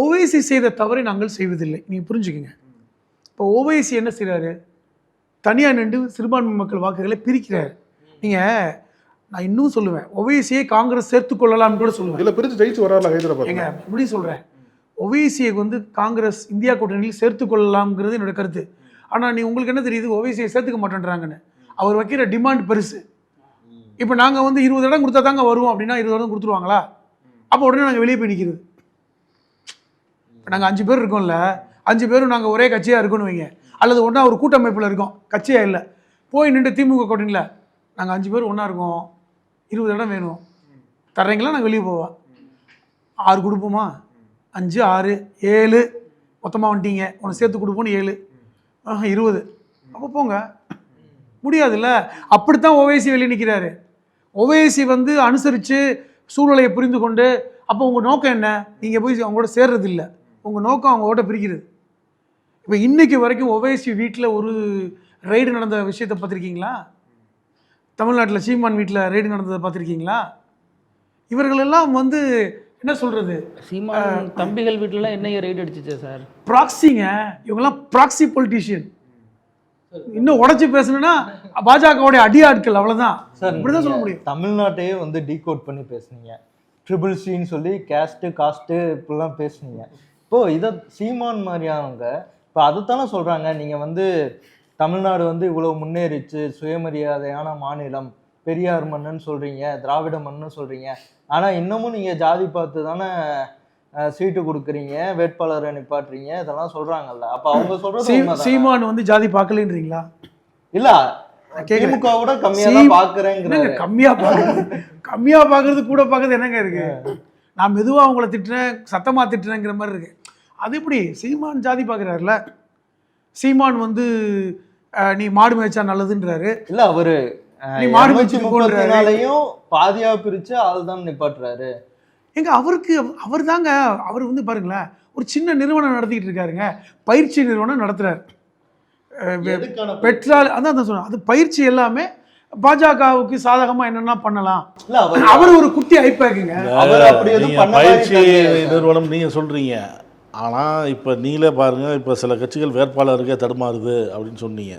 ஓவைசி செய்த தவறை நாங்கள் செய்வதில்லை, நீங்கள் புரிஞ்சுக்கங்க. இப்போ ஓவைசி என்ன செய்கிறாரு? தனியாக நின்று சிறுபான்மை மக்கள் வாக்குகளை பிரிக்கிறார். நீங்கள் நான் இன்னும் சொல்லுவேன், ஒவைசியை காங்கிரஸ் சேர்த்து கொள்ளலாம்னு கூட சொல்லுவேன். இல்லை பிரிச்சு ஜெயிச்சு வராருல ஹைதராபாத். எங்க இப்படி சொல்கிறேன், ஒவைசியை காங்கிரஸ் இந்தியா கூட்டணியில் சேர்த்து கொள்ளலாம்ங்கிறது என்னோட கருத்து. ஆனால் உங்களுக்கு என்ன தெரியுது, ஒவைசியை சேர்த்துக்க மாட்டேன்றாங்கன்னு. அவர் வைக்கிற டிமாண்ட் பெருசு. இப்போ நாங்கள் 20 இடம் கொடுத்தா தாங்க வருவோம் அப்படின்னா 20 இடம் கொடுத்துருவாங்களா? அப்போ உடனே நாங்கள் வெளியே போய் நிற்கிறது. இப்போ நாங்கள் 5 பேர் இருக்கோம்ல, 5 பேரும் நாங்கள் ஒரே கட்சியாக இருக்கோன்னு வைங்க, அல்லது ஒன்றா ஒரு கூட்டமைப்பில் இருக்கோம், கட்சியாக இல்லை, போய் நின்று திமுக கூட்டணியில் நாங்கள் 5 பேர் ஒன்றா இருக்கோம், 20 இடம் வேணும் தர்றீங்களா, நாங்கள் வெளியே போவோம். 6 கொடுப்போமா? 5, 6, 7 மொத்தமாக வந்துட்டீங்க, உன்னை சேர்த்து கொடுப்போன்னு 7, 20. அப்போ போங்க. முடியாதுல்ல. அப்படித்தான் ஓவைசி வெளியே நிற்கிறாரு. ஓவைசி அனுசரித்து சூழ்நிலையை புரிந்து கொண்டு, அப்போ உங்கள் நோக்கம் என்ன? நீங்கள் போய் அவங்களோட சேர்றது இல்லை, உங்கள் நோக்கம் அவங்களோட பிரிக்கிறது. இப்போ இன்னைக்கு வரைக்கும் ஓவைசி வீட்டில் ஒரு ரைடு நடந்த விஷயத்தை பார்த்துருக்கீங்களா? தமிழ்நாட்டில் சீமான் வீட்டில் ரைடு நடந்ததை பார்த்துருக்கீங்களா? இவர்களெல்லாம் என்ன சொல்கிறது, சீமான் தம்பிகள் வீட்டிலலாம் என்ன ரைடு அடிச்சிச்சா சார்? ப்ராக்சிங்க. இவங்கெல்லாம் ப்ராக்சி பொலிட்டீஷியன். இன்னும் உடச்சி பேசணும்னா பாஜகவுடைய அடியாட்கள், அவ்வளோதான். இப்படிதான் சொல்ல முடியும். தமிழ்நாட்டையே டீகோட் பண்ணி பேசுனீங்க, ட்ரிபிள் சின்னு சொல்லி கேஸ்ட்டு காஸ்ட்டு இப்படிலாம் பேசுனீங்க. இப்போது இதை சீமான் மாதிரியானவங்க இப்போ அதைத்தானே சொல்கிறாங்க, நீங்கள் தமிழ்நாடு இவ்வளோ முன்னேறிச்சு, சுயமரியாதையான மாநிலம், பெரியார் மண்ணுன்னு சொல்கிறீங்க, திராவிட மண்ணுன்னு சொல்கிறீங்க, ஆனால் இன்னமும் நீங்கள் ஜாதி பார்த்து தானே சீட்டு கொடுக்குறீங்க, வேட்பாளரை நிப்பாட்டுறீங்க, இதெல்லாம் சொல்கிறாங்கல்ல. அப்போ அவங்க சொல்கிறது சீமான் ஜாதி பார்க்கலன்றீங்களா? இல்லை, திமுக விட கம்மியாக தான் பார்க்குறேங்கிறாங்க. கம்மியாக பார்க்கறது கூட பார்க்கறது என்னங்க இருக்கு? நான் மெதுவாக அவங்கள திட்டுறேன், சத்தமாக திட்டுறேங்கிற மாதிரி இருக்கு. அது எப்படி சீமான் ஜாதி பார்க்குறாருல? சீமான் நீ மாடு மேய்ச்சா நல்லதுன்றாரு. இல்லை, அவர் நீ மாடு மேய்ச்சினாலையும் பாதியா பிரிச்சு ஆள் தான் நிப்பாட்டுறாரு. எங்க அவர் தாங்க, அவர் பாருங்களேன், ஒரு சின்ன நிறுவனம் நடத்திக்கிட்டு இருக்காருங்க, பயிற்சி நிறுவனம் நடத்துறாரு. பெட்ரோல் அதான் சொன்னேன், அது பயிற்சி எல்லாமே பாஜகவுக்கு சாதகமா என்னென்ன பண்ணலாம். அவர் ஒரு குட்டி ஐப்பேக்குங்க. பயிற்சி நிறுவனம் நீங்க சொல்றீங்க, ஆனால் இப்போ நீங்களே பாருங்கள், இப்போ சில கட்சிகள் வேட்பாளருக்கே தடுமாறுது அப்படின்னு சொன்னீங்க,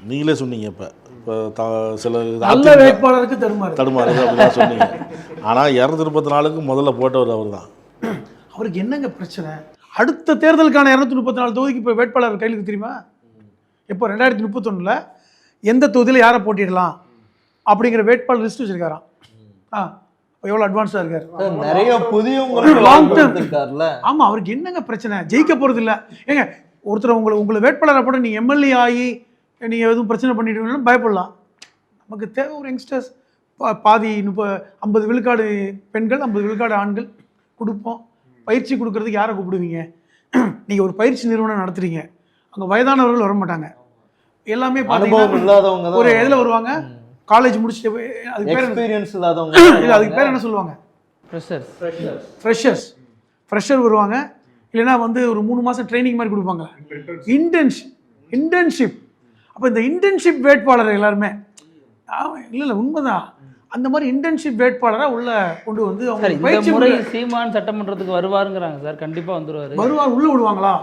நீங்களே சொன்னீங்க. இப்போ சில நல்ல வேட்பாளருக்கு தடுமாறுது அப்படின்னு சொன்னீங்க. ஆனால் 234க்கு முதல்ல போட்டவர் அவர் தான். அவருக்கு என்னங்க பிரச்சனை? அடுத்த தேர்தலுக்கான 234 தொகுதிக்கு இப்போ வேட்பாளர் கையிலுக்கு தெரியுமா? இப்போ 2031 எந்த தொகுதியில் யாரை போட்டிடலாம் அப்படிங்கிற வேட்பாளர் லிஸ்ட் வச்சிருக்காராம். எவ்வளோ அட்வான்ஸாக இருக்காரு, நிறைய புதிய லாங் டேர்ம் இருக்காருல்ல. ஆமாம், அவருக்கு என்னங்க பிரச்சனை? ஜெயிக்க போகிறது இல்லை. ஏங்க ஒருத்தர் உங்களை வேட்பாளரை போட நீங்கள் எம்எல்ஏ ஆகி நீங்கள் எதுவும் பிரச்சனை பண்ணிடுவீங்கன்னு பயப்படலாம். நமக்கு தேவை ஒரு யங்ஸ்டர்ஸ், பாதி 50 விழுக்காடு பெண்கள், 50 விழுக்காடு ஆண்கள் கொடுப்போம். பயிற்சி கொடுக்கறதுக்கு யாரை கூப்பிடுவீங்க? நீங்கள் ஒரு பயிற்சி நிறுவனம் நடத்துறீங்க, அங்கே வயதானவர்கள் வர மாட்டாங்க, எல்லாமே பார்த்தீங்கன்னா ஒரு எதில் வருவாங்க, காலேஜ் முடிச்சுட்டு அதுக்கு பேர் எக்ஸ்பீரியன்ஸ் இல்லாதவங்க, இல்லை அதுக்கு பேர் என்ன சொல்லுவாங்க, ஃப்ரெஷர் வருவாங்க. இல்லைன்னா ஒரு 3 மாதம் ட்ரைனிங் மாதிரி கொடுப்பாங்க, இன்டர்ன்ஷிப். அப்போ இந்த இன்டர்ன்ஷிப் வேட்பாளர் எல்லாருமே இல்லை உண்மைதான், அந்த மாதிரி இன்டர்ன்ஷிப் வேட்பாளராக உள்ள கொண்டு அவங்க பயிற்சி முறை. சீமான் சட்டமன்றத்துக்கு வருவாருங்கிறாங்க சார். கண்டிப்பாக வருவார். உள்ள விடுவாங்களா?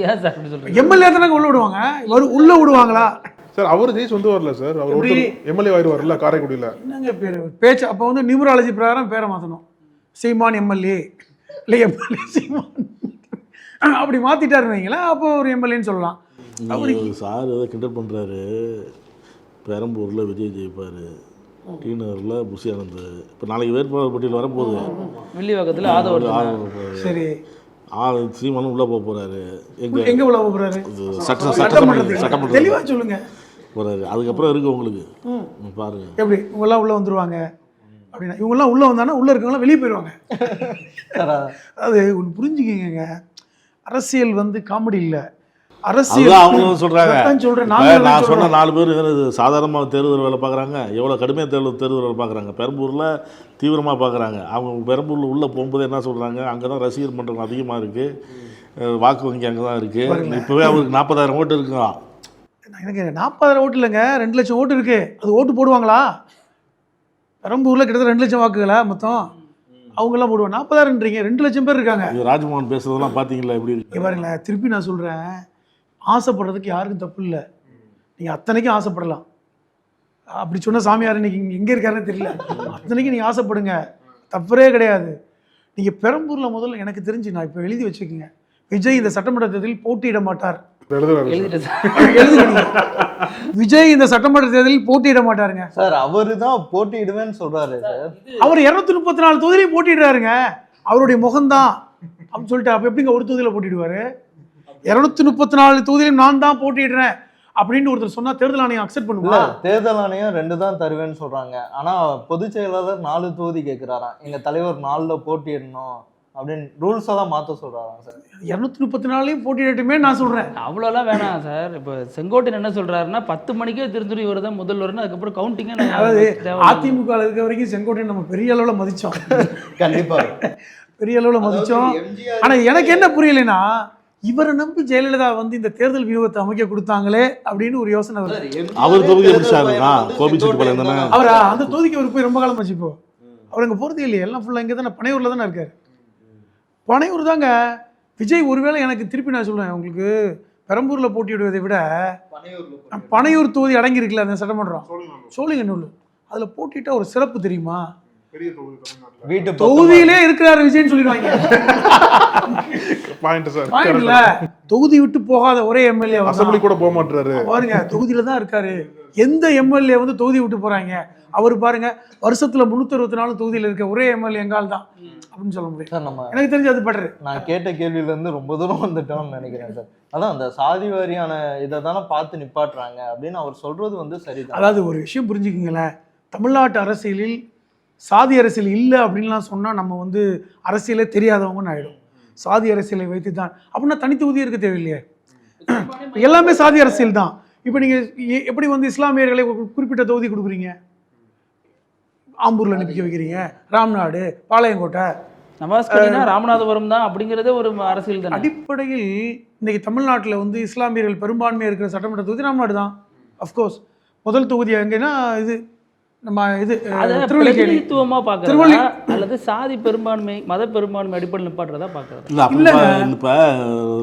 ஏன் சார் அப்படி சொல்றீங்க? எம்எல்ஏ தானே உள்ள விடுவாங்க, உள்ள விடுவாங்களா சார்? அவர் ஜெயிச்சு வரல சார், அவர் எம்எல்ஏ ஆயிடுவார்ல காரைக்குடியில். என்னங்க பேர் பேச்சு? அப்போ நியூமராலஜி பிரகாரம் பேரை மாற்றணும், சீமான் எம்எல்ஏ இல்லை எம்எல்ஏ சீமான் அப்படி மாற்றிட்டாருன்னு வைங்களேன், அப்போ ஒரு எம்எல்ஏன்னு சொல்லலாம். சார் ஏதோ கிண்டல் பண்ணுறாரு, பெரம்பூரில் விஜய் ஜெயிப்பார், டீனரில் புஷி ஆனந்த், இப்போ நாளைக்கு வேட்பாளர் பட்டியல் வரப்போகுது, வில்லிவாக்கத்தில் ஆதவ. சரி, சீமானும் உள்ளே போக போகிறாரு. எங்க உள்ள போறாரு? சட்டமன்ற தெளிவா சொல்லுங்க. போகிறாரு. அதுக்கப்புறம் இருக்குது உங்களுக்கு பாருங்க. எப்படி இவங்கெல்லாம் உள்ள வந்துருவாங்க அப்படின்னா, இவங்கெல்லாம் உள்ள வந்தாங்கன்னா உள்ள இருக்கவங்களாம் வெளியே போயிடுவாங்க. அது ஒன்று புரிஞ்சுக்கிங்க, அரசியல் வந்து காமெடி இல்லை. அரசியல் அவங்களும் சொல்கிறாங்க. சொல்றேன் நான் சொன்ன 4 பேர் சாதாரணமாக தேர்தல் வேலை பார்க்குறாங்க, எவ்வளோ கடுமையாக தேர்தல் வேலை பார்க்குறாங்க, பெரம்பூரில் தீவிரமாக பார்க்குறாங்க. அவங்க பெரம்பூரில் உள்ளே போகும்போது என்ன சொல்கிறாங்க, அங்கே தான் ரசிகர் மன்றம் அதிகமாக இருக்குது, வாக்கு வங்கி அங்கே தான் இருக்குது. இப்போவே அவருக்கு 40,000 ஓட்டு இருக்குங்களா? எனக்கு 40,000 ஓட்டு இல்லைங்க, 2 லட்சம் ஓட்டு இருக்குது. அது ஓட்டு போடுவாங்களா? பெரம்பூரில் கிட்டத்தட்ட 2 லட்சம் வாக்குகளா மொத்தம்? அவங்கெல்லாம் போடுவாங்க. 40,000ன்றீங்க, 2 லட்சம் பேர் இருக்காங்க. ராஜ்மோகன் பேசுறதெல்லாம் பார்த்தீங்களா எப்படி இருக்கு பாருங்களேன். திருப்பி நான் சொல்கிறேன், ஆசைப்படுறதுக்கு யாருக்கும் தப்பு இல்லை. நீங்கள் அத்தனைக்கும் ஆசைப்படலாம். அப்படி சொன்ன சாமியார் இன்னைக்கு எங்கே இருக்காருன்னு தெரியல. அத்தனைக்கும் நீங்கள் ஆசைப்படுங்க, தப்பே கிடையாது. நீங்கள் பெரம்பூரில் முதல்ல எனக்கு தெரிஞ்சு, நான் இப்போ எழுதி வச்சுக்கோங்க, விஜய் இந்த சட்டமன்ற தேர்தலில் போட்டியிட மாட்டார். விஜய் இந்த சட்டமன்ற தேர்தலில் போட்டியிட மாட்டாருங்க சார். அவரு தான் போட்டியிடுவேன்னு சொல்றாரு சார். அவர் 234 தொகுதியிலையும் போட்டியிடுறாருங்க. அவருடைய முகம்தான் அப்படின்னு சொல்லிட்டு அப்ப எப்படிங்க ஒரு தொகுதியில போட்டிடுவாரு? 234 தொகுதியிலும் நான் தான் போட்டிடுறேன் அப்படின்னு ஒருத்தர் சொன்னா தேர்தல் ஆணையம் அக்செப்ட் பண்ணுவா? தேர்தல் ஆணையம் 2 தான் தருவேன்னு சொல்றாங்க. ஆனா பொதுச் செயலாளர் 4 தொகுதி கேட்கிறாராம். எங்க தலைவர் 4ல போட்டியிடணும் அப்படின்னு ரூல்ஸ் எல்லாம் மாற்ற சொல்றாராம் சார். 234 போட்டியிடட்டுமே நான் சொல்றேன். அவ்வளோலாம் வேணாம் சார். இப்போ செங்கோட்டையன் என்ன சொல்றாருன்னா 10 மணிக்கே திருத்துறையூர் தான் முதல்வர்னு, அதுக்கப்புறம் கவுண்டிங்க. அதாவது அதிமுக இருக்க வரைக்கும் செங்கோட்டையன் நம்ம பெரிய அளவில் மதிச்சோம். கண்டிப்பா பெரிய அளவில் மதிச்சோம். ஆனா எனக்கு என்ன புரியலைன்னா, இவரை நம்பி ஜெயலலிதா வந்து இந்த தேர்தல் வியூகத்தை அமைக்க கொடுத்தாங்களே அப்படின்னு ஒரு யோசனை வருது. அவர் தொகுதி அவரா அந்த தொகுதிக்கு அவர் போய் ரொம்ப காலம் வச்சுப்போ. அவர் அங்கே போகிறது இல்லையே, எல்லாம் ஃபுல்லாக இங்கே தானே, பனையூரில் தானே இருக்கார். பனையூர் தாங்க. விஜய் ஒருவேளை எனக்கு திருப்பி நான் சொல்லுவேன், உங்களுக்கு பெரம்பூரில் போட்டியிடுவதை விட பனையூர் தொகுதி அடங்கியிருக்குல்ல அந்த சட்டமன்றம், சோழிங்கநல்லூர், அதில் போட்டிட்டா ஒரு சிறப்பு தெரியுமா? வீட்டு தொகுதியிலே இருக்கிறாரு விஜய்னு சொல்லிடுவாங்க. தொகுதி விட்டு போகாத ஒரே எம்எல்ஏ அசெம்பிளி கூட போக மாட்டாரு பாருங்க, தொகுதியில தான் இருக்காரு. எந்த எம்எல்ஏ வந்து தொகுதி விட்டு போறாங்க? அவர் பாருங்க, வருஷத்துல 364 தொகுதியில இருக்க ஒரே எம்எல்ஏ எங்கால் தான் அப்படின்னு சொல்ல முடியும். எனக்கு தெரிஞ்சு அது பெட்டர். நான் கேட்ட கேள்வியில இருந்து ரொம்ப தூரம் வந்துட்டோம்னு நினைக்கிறேன் சார். அதான் அந்த சாதி வாரியான இதை தானே பார்த்து நிப்பாட்டுறாங்க அப்படின்னு அவர் சொல்றது வந்து சரிதான். அதாவது ஒரு விஷயம் புரிஞ்சுக்கிங்களேன், தமிழ்நாட்டு அரசியலில் சாதி அரசியல் இல்லை அப்படின்லாம் சொன்னால் நம்ம வந்து அரசியலே தெரியாதவங்கன்னு ஆகிடும். சாதி அரசியலை வைத்து தான் அப்படின்னா தனி தொகுதி இருக்க தேவையில்லையே, எல்லாமே சாதி அரசியல் தான். இப்போ நீங்கள் எப்படி வந்து இஸ்லாமியர்களை குறிப்பிட்ட தொகுதி கொடுக்குறீங்க? ஆம்பூரில் அனுப்பி வைக்கிறீங்க, ராம்நாடு, பாளையங்கோட்டை, நவாஸ்கரினா ராமநாதபுரம் தான் அப்படிங்கிறதே ஒரு அரசியல் தான். அடிப்படையில் இன்னைக்கு தமிழ்நாட்டில் வந்து இஸ்லாமியர்கள் பெரும்பான்மையாக இருக்கிற சட்டமன்ற தொகுதி ராம்நாடு தான். அஃப்கோர்ஸ் முதல் தொகுதி எங்கன்னா இது நம்ம இது பிரதிநிதித்துவமா பார்க்கறதா அல்லது சாதி பெரும்பான்மை மத பெரும்பான்மை அடிப்படையில் நிப்பாட்டுறதா பார்க்கறது? இல்லை, இப்போ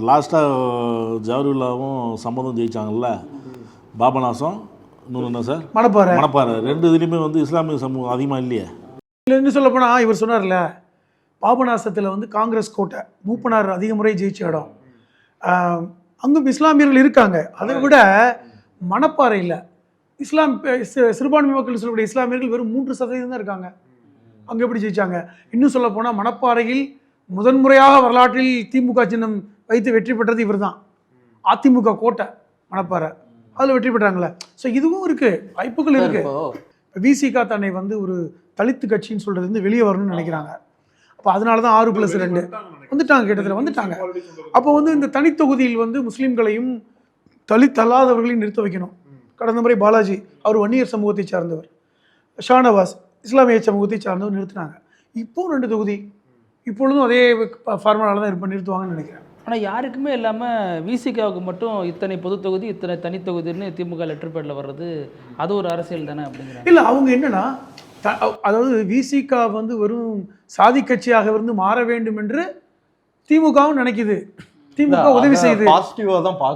லாஸ்ட்டாக ஜவஹர்லாவும் சம்மதம் ஜெயிச்சாங்கல்ல, பாபநாசம் இன்னொன்று என்ன சார், மணப்பாறை 2 இதுலேயுமே வந்து இஸ்லாமிய சமூகம் அதிகமாக இல்லையே. இல்லை இன்னும் சொல்லப்போனால் இவர் சொன்னார்ல, பாபநாசத்தில் வந்து காங்கிரஸ் கோட்டை, மூப்பனார் அதிக முறை ஜெயிச்ச இடம், அங்கும் இஸ்லாமியர்கள் இருக்காங்க. அதை விட மணப்பாறையில் இஸ்லாம் சிறுபான்மை மக்கள் சொல்லக்கூடிய இஸ்லாமியர்கள் வெறும் 3% தான் இருக்காங்க. அங்கே எப்படி ஜெயிச்சாங்க? இன்னும் சொல்ல போனால் மணப்பாறையில் முதன்முறையாக வரலாற்றில் திமுக சின்னம் வைத்து வெற்றி பெற்றது இவர் தான். அதிமுக கோட்டை மணப்பாறை, அதில் வெற்றி பெற்றாங்களே. ஸோ இதுவும் இருக்குது, வாய்ப்புகள் இருக்குது. விசிகா தன்னை வந்து ஒரு தலித்து கட்சின்னு சொல்கிறது வந்து வெளியே வரணும்னு நினைக்கிறாங்க. அப்போ அதனால தான் 6+2 வந்துட்டாங்க, கிட்டத்தட்ட வந்துட்டாங்க. அப்போ வந்து இந்த தனித்தொகுதியில் வந்து முஸ்லீம்களையும் தலித் அல்லாதவர்களையும் நிறுத்த வைக்கணும். கடந்த முறை பாலாஜி அவர் வன்னியர் சமூகத்தை சார்ந்தவர், ஷானவாஸ் இஸ்லாமிய சமூகத்தை சார்ந்தவர் நிறுத்தினாங்க. இப்போ 2 தொகுதி, இப்பொழுதும் அதே ஃபார்முலாவில் தான் இருப்ப நிறுத்துவாங்கன்னு நினைக்கிறேன். ஆனால் யாருக்குமே இல்லாமல் விசிகாவுக்கு மட்டும் இத்தனை பொது தொகுதி இத்தனை தனித்தொகுதின்னு திமுக லெட்டர் பேடில் வர்றது அது ஒரு அரசியல் தானே அப்படிங்கிறாங்க. இல்லை அவங்க என்னன்னா, அதாவது விசிகா வந்து வெறும் சாதி கட்சியாக இருந்து மாற வேண்டும் என்று திமுகவும் நினைக்குது, திமுக உதவி செய்யுது.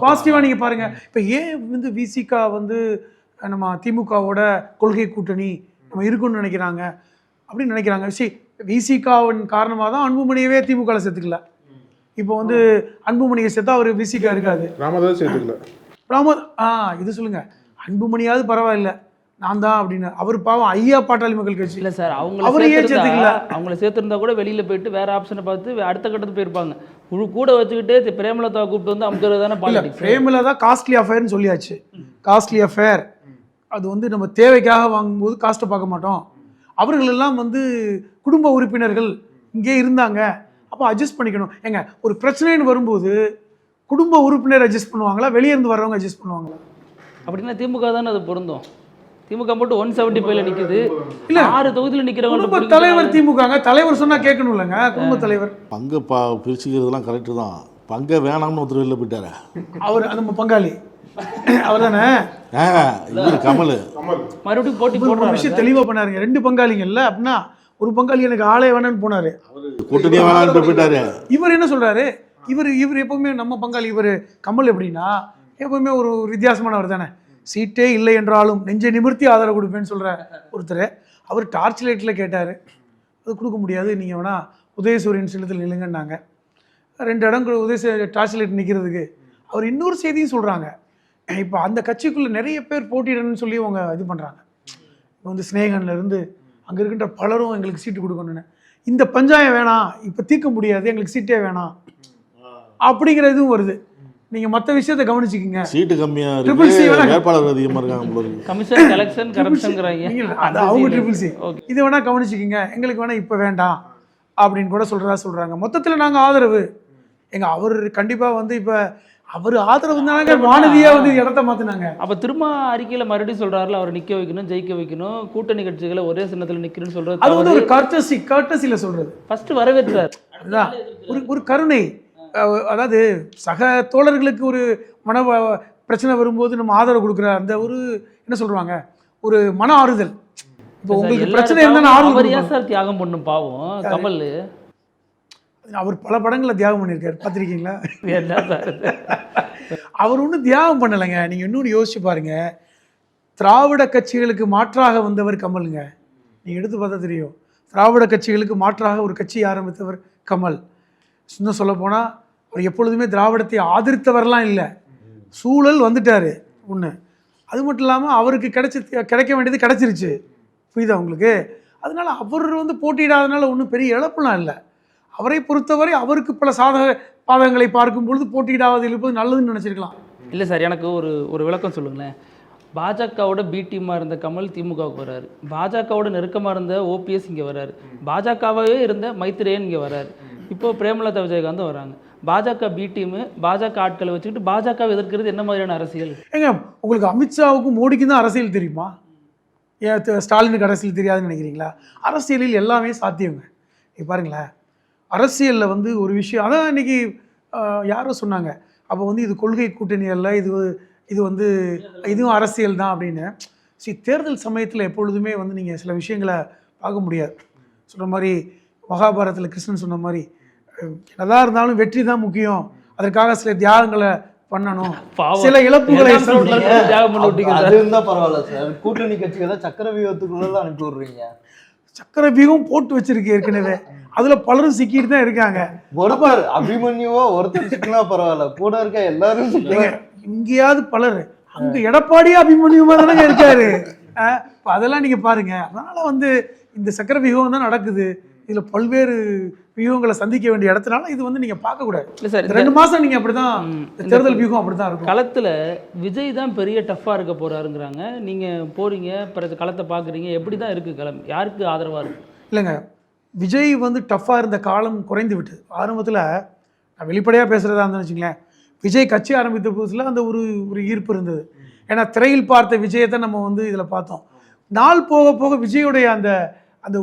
பாசிட்டிவா நீங்க பாருங்க. இப்ப ஏன் வந்து விசிகா வந்து நம்ம திமுகவோட கொள்கை கூட்டணி நம்ம இருக்குன்னு நினைக்கிறாங்க அப்படின்னு நினைக்கிறாங்க. விசிகாவின் காரணமாக தான் அன்புமணியவே திமுக சேர்த்துக்கல. இப்போ வந்து அன்புமணியை சேர்த்தா அவர் விசிகா இருக்காது, ராமதாஸ் சேர்த்துக்கல. இது சொல்லுங்க, அன்புமணியாவது பரவாயில்ல, நான் தான் அப்படின்னு. அவர் பாவம் ஐயா பாட்டாளி மக்கள் கட்சி இல்லை சார், அவரை ஏன் சேர்த்துக்கல? அவங்கள சேர்த்துருந்தா கூட வெளியில் போயிட்டு வேற ஆப்ஷனை பார்த்து அடுத்த கட்டத்துக்கு போயிருப்பாங்க. கூட வச்சுக்கிட்டு பிரேமலதாவை கூப்பிட்டு வந்து அமுக்கிறது தானே பாலிடிக்ஸ். பிரேமலதா காஸ்ட்லி அஃபேர்னு சொல்லியாச்சு. காஸ்ட்லி அஃபேர் அது வந்து நம்ம தேவைக்காக வாங்கும்போது காஸ்ட்டை பார்க்க மாட்டோம். அவர்கள் எல்லாம் வந்து குடும்ப உறுப்பினர்கள் இங்கே இருந்தாங்க, அப்போ அட்ஜஸ்ட் பண்ணிக்கணும். ஏங்க ஒரு பிரச்சனைன்னு வரும்போது குடும்ப உறுப்பினர் அட்ஜஸ்ட் பண்ணுவாங்களா, வெளியே இருந்து வர்றவங்க அட்ஜஸ்ட் பண்ணுவாங்களா? அப்படின்னா திமுக தானே அது பொருந்தும். திமுக மட்டும் 175ல நிக்குது. இல்ல 6 தொகுதியில் நிக்கிறவங்க குடும்ப தலைவர் திமுகங்க. தலைவர் சொன்னா கேட்கணும் இல்லைங்க. குடும்ப தலைவர் பங்கு பிரிச்சுக்கிறதுலாம் கரெக்டு தான். பங்கை வேணாம்னு ஒருத்தர் வெளில போயிட்டாரு. அவர் நம்ம பங்காளி அவர் தானே. இவர் கமல் மறுபடியும் போட்டி ஒரு போடுற விஷயம் தெளிவா பண்ணாருங்க. 2 பங்காளிங்கல்ல அப்படின்னா ஒரு பங்காளி எனக்கு ஆளே வேணான்னு போனாரு, கூட்டணியே வேணான்னு போயிட்டாரு. இவர் என்ன சொல்றாரு, இவர் எப்பவுமே நம்ம பங்காளி. இவர் கமல் எப்படின்னா எப்பவுமே ஒரு வித்தியாசமானவர் தானே. சீட்டே இல்லை என்றாலும் நெஞ்சை நிமிர்த்தி ஆதரவு கொடுப்பேன்னு சொல்ற ஒருத்தர். அவர் டார்ச் லைட்டில் கேட்டார், அது கொடுக்க முடியாது, நீங்கள் வேணா உதயசூரியன் சின்னத்தில் நில்லுங்கன்னாங்க. 2 இடம் டார்ச் லைட் நிற்கிறதுக்கு. அவர் இன்னொரு செய்தியும் சொல்கிறாங்க, இப்போ அந்த கட்சிக்குள்ளே நிறைய பேர் போட்டியிடணும்னு சொல்லி அவங்க இது பண்ணுறாங்க. இப்போ வந்து ஸ்னேகன்லேருந்து அங்கே இருக்கின்ற பலரும் எங்களுக்கு சீட்டு கொடுக்கணுன்னு. இந்த பஞ்சாயம் வேணாம், இப்போ தீர்க்க முடியாது, எங்களுக்கு சீட்டே வேணாம் அப்படிங்கிற இதுவும் வருது. நீங்கள் மற்ற விஷயத்தை கவனிச்சுக்கிங்க. சீட்டு கம்மியாக இருக்கு, வேட்பாளர் அதிகமாக இருக்காங்க, கமிஷன் கலெக்ஷன் கரப்ஷன்ங்கறாங்க. அது அவங்க ட்ரிபிள் சி. இது வேணால் கவனிச்சுக்கிங்க, எங்களுக்கு வேணால் இப்போ வேண்டாம் அப்படின்னு கூட சொல்கிறாங்க. மொத்தத்தில் நாங்கள் ஆதரவு. அவர் கண்டிப்பாக வந்து இப்போ அவர் ஆதரவு தானங்க வானதியாக வந்து இடத்த மாற்றினாங்க. அப்போ திரும்ப அறிக்கையில் மறுபடியும் சொல்கிறாருல, அவர் நிற்க வைக்கணும், ஜெயிக்க வைக்கணும், கூட்டணி கட்சிகளை ஒரே சின்னத்தில் நிற்கணும்னு சொல்கிறது. அது வந்து ஒரு கர்ட்டசியில் சொல்கிறது. ஃபஸ்ட்டு வரவேற்றார். அதுதான் ஒரு கருணை. அதாவது சக தோழர்களுக்கு ஒரு மன பிரச்சனை வரும்போது நம்ம ஆதரவு கொடுக்குற அந்த ஒரு என்ன சொல்கிறாங்க, ஒரு மன ஆறுதல். இப்போ உங்களுக்கு பிரச்சனை இருந்தால் அவர் ஏன் சார் தியாகம் பண்ணும் பாவம் கமல்? அவர் பல படங்களில் தியாகம் பண்ணியிருக்காரு, பார்த்துருக்கீங்களா? என்ன சார் அவர் ஒன்றும் தியாகம் பண்ணலைங்க. நீங்கள் இன்னொன்று யோசிச்சு பாருங்க, திராவிட கட்சிகளுக்கு மாற்றாக வந்தவர் கமலுங்க. நீங்கள் எடுத்து பார்த்தா தெரியும். திராவிட கட்சிகளுக்கு மாற்றாக ஒரு கட்சி ஆரம்பித்தவர் கமல். இன்னும் சொல்லப்போனால் அவர் எப்பொழுதுமே திராவிடத்தை ஆதரித்தவரெலாம் இல்லை. சூழல் வந்துட்டார் ஒன்று. அது மட்டும் இல்லாமல் அவருக்கு கிடைக்க வேண்டியது கிடைச்சிருச்சு, புரியுதா உங்களுக்கு? அதனால் அவர் வந்து போட்டியிடாதனால ஒன்றும் பெரிய இழப்புலாம் இல்லை. அவரை பொறுத்தவரை அவருக்கு பல சாதக பாதங்களை பார்க்கும் பொழுது போட்டியிடாவது இருப்பது நல்லதுன்னு நினச்சிருக்கலாம். இல்லை சார், எனக்கு ஒரு விளக்கம் சொல்லுங்களேன். பாஜகவோட பி டீமாக இருந்த கமல் திமுகவுக்கு வர்றாரு, பாஜகவோட நெருக்கமாக இருந்த ஓபிஎஸ் இங்கே வர்றாரு, பாஜகவே இருந்த மைத்ரேயன் இங்கே வர்றாரு, இப்போது பிரேமலதா விஜயகாந்தும் வராங்க. பாஜக பி டீமு பாஜக ஆட்களை வச்சுக்கிட்டு பாஜகவை எதிர்க்கிறது என்ன மாதிரியான அரசியல்? ஏங்க உங்களுக்கு அமித்ஷாவுக்கும் மோடிக்கும் தான் அரசியல் தெரியுமா? ஏன் ஸ்டாலினுக்கு அரசியல் தெரியாதுன்னு நினைக்கிறீங்களா? அரசியலில் எல்லாமே சாத்தியங்க. இப்போ பாருங்களேன், அரசியலில் வந்து ஒரு விஷயம் அதான் இன்றைக்கி யாரோ சொன்னாங்க, அப்போ வந்து இது கொள்கை கூட்டணி அல்ல, இது வந்து இதுவும் அரசியல் தான் அப்படின்னு. தேர்தல் சமயத்தில் எப்பொழுதுமே வந்து நீங்கள் சில விஷயங்களை பார்க்க முடியாது. சொல்கிற மாதிரி மகாபாரதத்தில் கிருஷ்ணன் சொன்ன மாதிரி என்னதான் இருந்தாலும் வெற்றி தான் முக்கியம், அதற்காக சில தியாகங்களை பண்ணணும், சில இழப்புகளை இருந்தால் பரவாயில்ல சார். கூட்டணி கட்சிகளை சக்கர வியூகத்துக்குள்ள அனுப்பி விடுறீங்க. சக்கர வியூகம் போட்டு வச்சிருக்கு ஏற்கனவே, அதுல பலரும் சிக்கிட்டு தான் இருக்காங்க. ஒருத்தர் அபிமன்யுவோ ஒருத்தர் சிக்கினா பரவாயில்ல, கூட இருக்க எல்லாரும் இங்கேயாவது பலர், அங்க எடப்பாடியே அபிமன்யுமா தானே இருக்காரு. அதெல்லாம் நீங்க பாருங்க. அதனால வந்து இந்த சக்கர வியூகம் தான் நடக்குது. இதுல பல்வேறு வியூகங்களை சந்திக்க வேண்டிய இடத்துனால இது வந்து நீங்க பார்க்க கூடாது. இல்லை சார், 2 மாசம் நீங்க அப்படிதான் தேர்தல் வியூகம் அப்படிதான் இருக்கும். களத்துல விஜய் தான் பெரிய டஃப்பா இருக்க போறாருங்கிறாங்க. நீங்க போறீங்க, களத்தை பாக்குறீங்க, எப்படிதான் இருக்கு களம், யாருக்கு ஆதரவா இருக்கு? இல்லைங்க, விஜய் வந்து டஃப்பாக இருந்த காலம் குறைந்து விட்டது. ஆரம்பத்தில் நான் வெளிப்படையாக பேசுகிறதா இருந்தேன்னு வச்சுங்களேன், விஜய் கட்சி ஆரம்பித்த புதுசில் அந்த ஒரு ஈர்ப்பு இருந்தது. ஏன்னா திரையில் பார்த்த விஜயத்தை நம்ம வந்து இதில் பார்த்தோம். நாள் போக போக விஜயோடைய அந்த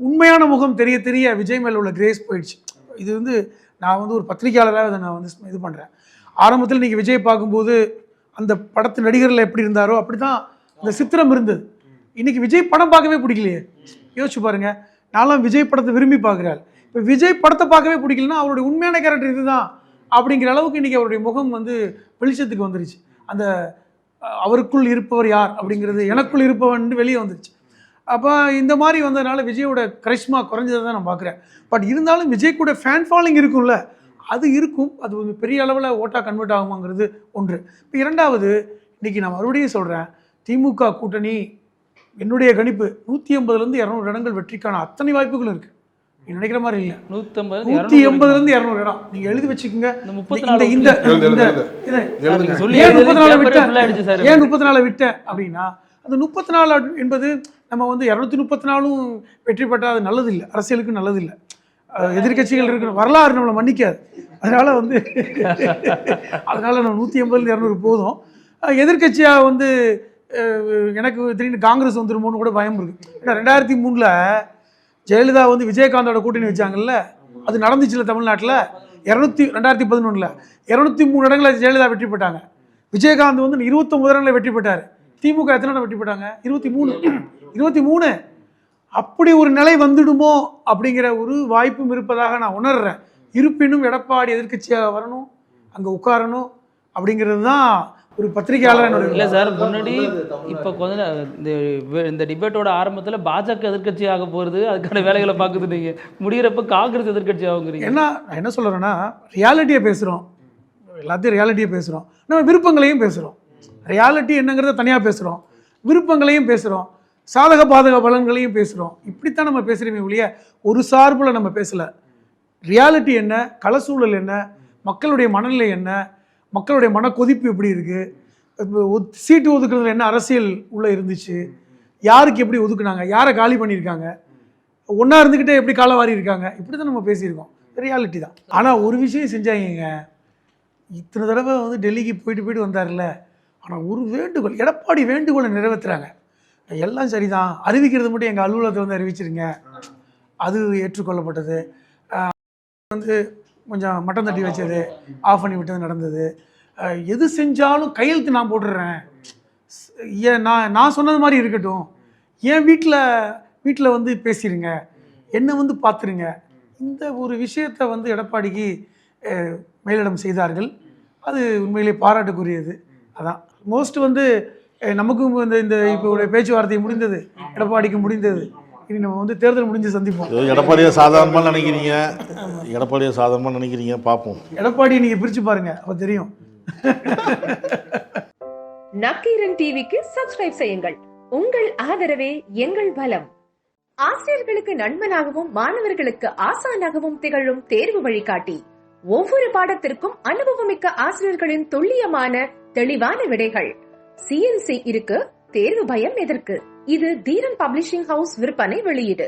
உண்மையான முகம் தெரிய தெரிய விஜய் மேலே உள்ள கிரேஸ் போயிடுச்சு. இது வந்து நான் வந்து ஒரு பத்திரிகையாளராக அதை நான் வந்து இது பண்ணுறேன். ஆரம்பத்தில் நீங்கள் விஜய் பார்க்கும்போது அந்த படத்து நடிகர்கள் எப்படி இருந்தாரோ அப்படி தான் அந்த சித்திரம் இருந்தது. இன்றைக்கி விஜய் படம் பார்க்கவே பிடிக்கலையே, யோசிச்சு பாருங்கள். நான்லாம் விஜய் படத்தை விரும்பி பார்க்குறாள். இப்போ விஜய் படத்தை பார்க்கவே பிடிக்கலன்னா அவருடைய உண்மையான கேரக்டர் இதுதான் அப்படிங்கிற அளவுக்கு இன்றைக்கி அவருடைய முகம் வந்து வெளிச்சத்துக்கு வந்துருச்சு. அந்த அவருக்குள் இருப்பவர் யார் அப்படிங்கிறது எனக்குள் இருப்பவன் வெளியே வந்துருச்சு. அப்போ இந்த மாதிரி வந்ததுனால விஜயோட கரிஷ்மா குறைஞ்சதை தான் நான் பார்க்குறேன். பட் இருந்தாலும் விஜய் கூட ஃபேன் ஃபாலோயிங் இருக்கும்ல, அது இருக்கும். அது வந்து பெரிய அளவில் ஓட்டாக கன்வெர்ட் ஆகுமாங்கிறது ஒன்று. இப்போ இரண்டாவது, இன்றைக்கி நான் மறுபடியும் சொல்கிறேன், திமுக கூட்டணி என்னுடைய கணிப்பு 180லேருந்து 200 இடங்கள் வெற்றிக்கான அத்தனை வாய்ப்புகளும் இருக்கு. நீ நினைக்கிற மாதிரி இல்லை. 180லேருந்து 200 இடம் நீங்க எழுதி வச்சுக்கோங்க. ஏன் 34 விட்டேன் அப்படின்னா அந்த 34 என்பது நம்ம வந்து 234 வெற்றி பெற்றால் அது நல்லது இல்லை, அரசியலுக்கு நல்லது இல்லை. எதிர்கட்சிகள் இருக்கணும், வரலாறு நம்மளை மன்னிக்காது. அதனால வந்து அதனால நம்ம 180லேருந்து 200 போதும். எதிர்கட்சியாக வந்து எனக்கு திடீர்னு காங்கிரஸ் வந்துருமோன்னு கூட பயம் இருக்கு. ஏன்னா 2003 ஜெயலலிதா வந்து விஜயகாந்தோட கூட்டணி வச்சாங்கல்ல, அது நடந்துச்சுல தமிழ்நாட்டில். 2011 203 இடங்களை ஜெயலலிதா வெற்றி பெற்றாங்க. விஜயகாந்த் வந்து 29 இடங்களை வெற்றி பெற்றார். திமுக எத்தனை இடம் வெற்றி பெற்றாங்க? 23. அப்படி ஒரு நிலை வந்துடுமோ அப்படிங்கிற ஒரு வாய்ப்பும் இருப்பதாக நான் உணர்றேன். இருப்பினும் எடப்பாடி எதிர்கட்சியாக வரணும், அங்கே உட்காரணும் அப்படிங்கிறது தான் ஒரு பத்திரிகையாளர் என்னோட. இல்லை சார், முன்னாடி இப்போ கொஞ்சம் இந்த டிபேட்டோட ஆரம்பத்தில் பாஜக எதிர்கட்சி ஆக போகிறது, அதுக்கான வேலைகளை பார்க்குது. நீங்கள் முடிகிறப்ப காங்கிரஸ் எதிர்கட்சி ஆகுங்கிறீங்க. நான் என்ன சொல்கிறேன்னா, ரியாலிட்டியை பேசுகிறோம், எல்லாத்தையும் ரியாலிட்டியை பேசுகிறோம், நம்ம விருப்பங்களையும் பேசுகிறோம். ரியாலிட்டி என்னங்கிறத தனியாக பேசுகிறோம், விருப்பங்களையும் பேசுகிறோம், சாதக பாதக பலன்களையும் பேசுகிறோம். இப்படித்தான் நம்ம பேசுகிறோமே ஒழிய ஒரு சார்பில் நம்ம பேசலை. ரியாலிட்டி என்ன, களசூழல் என்ன, மக்களுடைய மனநிலை என்ன, மக்களுடைய மனக்கொதிப்பு எப்படி இருக்குது, இப்போ சீட்டு ஒதுக்குறதுல என்ன அரசியல் உள்ளே இருந்துச்சு, யாருக்கு எப்படி ஒதுக்குனாங்க, யாரை காலி பண்ணியிருக்காங்க, ஒன்றா இருந்துக்கிட்டே எப்படி காலவாரி இருக்காங்க, இப்படி தான் நம்ம பேசியிருக்கோம். ரியாலிட்டி தான். ஆனால் ஒரு விஷயம் செஞ்சாங்க, இத்தனை தடவை வந்து டெல்லிக்கு போயிட்டு வந்தார்ல, ஆனால் ஒரு வேண்டுகோள், எடப்பாடி வேண்டுகோளை நிறைவேற்றுறாங்க. எல்லாம் சரிதான், அறிவிக்கிறது மட்டும் எங்கள் அலுவலகத்தை வந்து அறிவிச்சிருங்க, அது ஏற்றுக்கொள்ளப்பட்டது. வந்து கொஞ்சம் மட்டம் தட்டி வச்சது, ஆஃப் பண்ணி விட்டது நடந்தது. எது செஞ்சாலும் கையெழுத்து நான் போட்டுடுறேன், நான் சொன்னது மாதிரி இருக்கட்டும், என் வீட்டில் வந்து பேசிடுங்க, என்னை வந்து பார்த்துருங்க. இந்த ஒரு விஷயத்தை வந்து எடப்பாடிக்கு மேலிடம் செய்தார்கள். அது உண்மையிலே பாராட்டுக்குரியது. அதான் மோஸ்ட் வந்து நமக்கும் இந்த இப்போ பேச்சுவார்த்தை முடிந்தது, எடப்பாடிக்கு முடிந்தது. இனி நம்ம வந்து தேர்தல் முடிஞ்சு சந்திப்போம். எடப்பாடியை சாதாரணமாக நினைக்கிறீங்க, எடப்பாடியை சாதாரணமாக நினைக்கிறீங்க, பார்ப்போம். எடப்பாடியை நீங்கள் பிரித்து பாருங்க, அப்போ தெரியும். நக்கீரன் டிவிக்கு சப்ஸ்கிரைப் செய்யுங்கள். உங்கள் ஆதரவே எங்கள் பலம். ஆசிரியர்களுக்கு நண்பனாகவும் மாணவர்களுக்கு ஆசானாகவும் திகழும் தேர்வு வழிகாட்டி. ஒவ்வொரு பாடத்திற்கும் அனுபவமிக்க ஆசிரியர்களின் துல்லியமான தெளிவான விடைகள். CNC இருக்கு, தேர்வு பயம் எதற்கு? இது தீரன் பப்ளிஷிங் ஹவுஸ் விற்பனை வெளியீடு.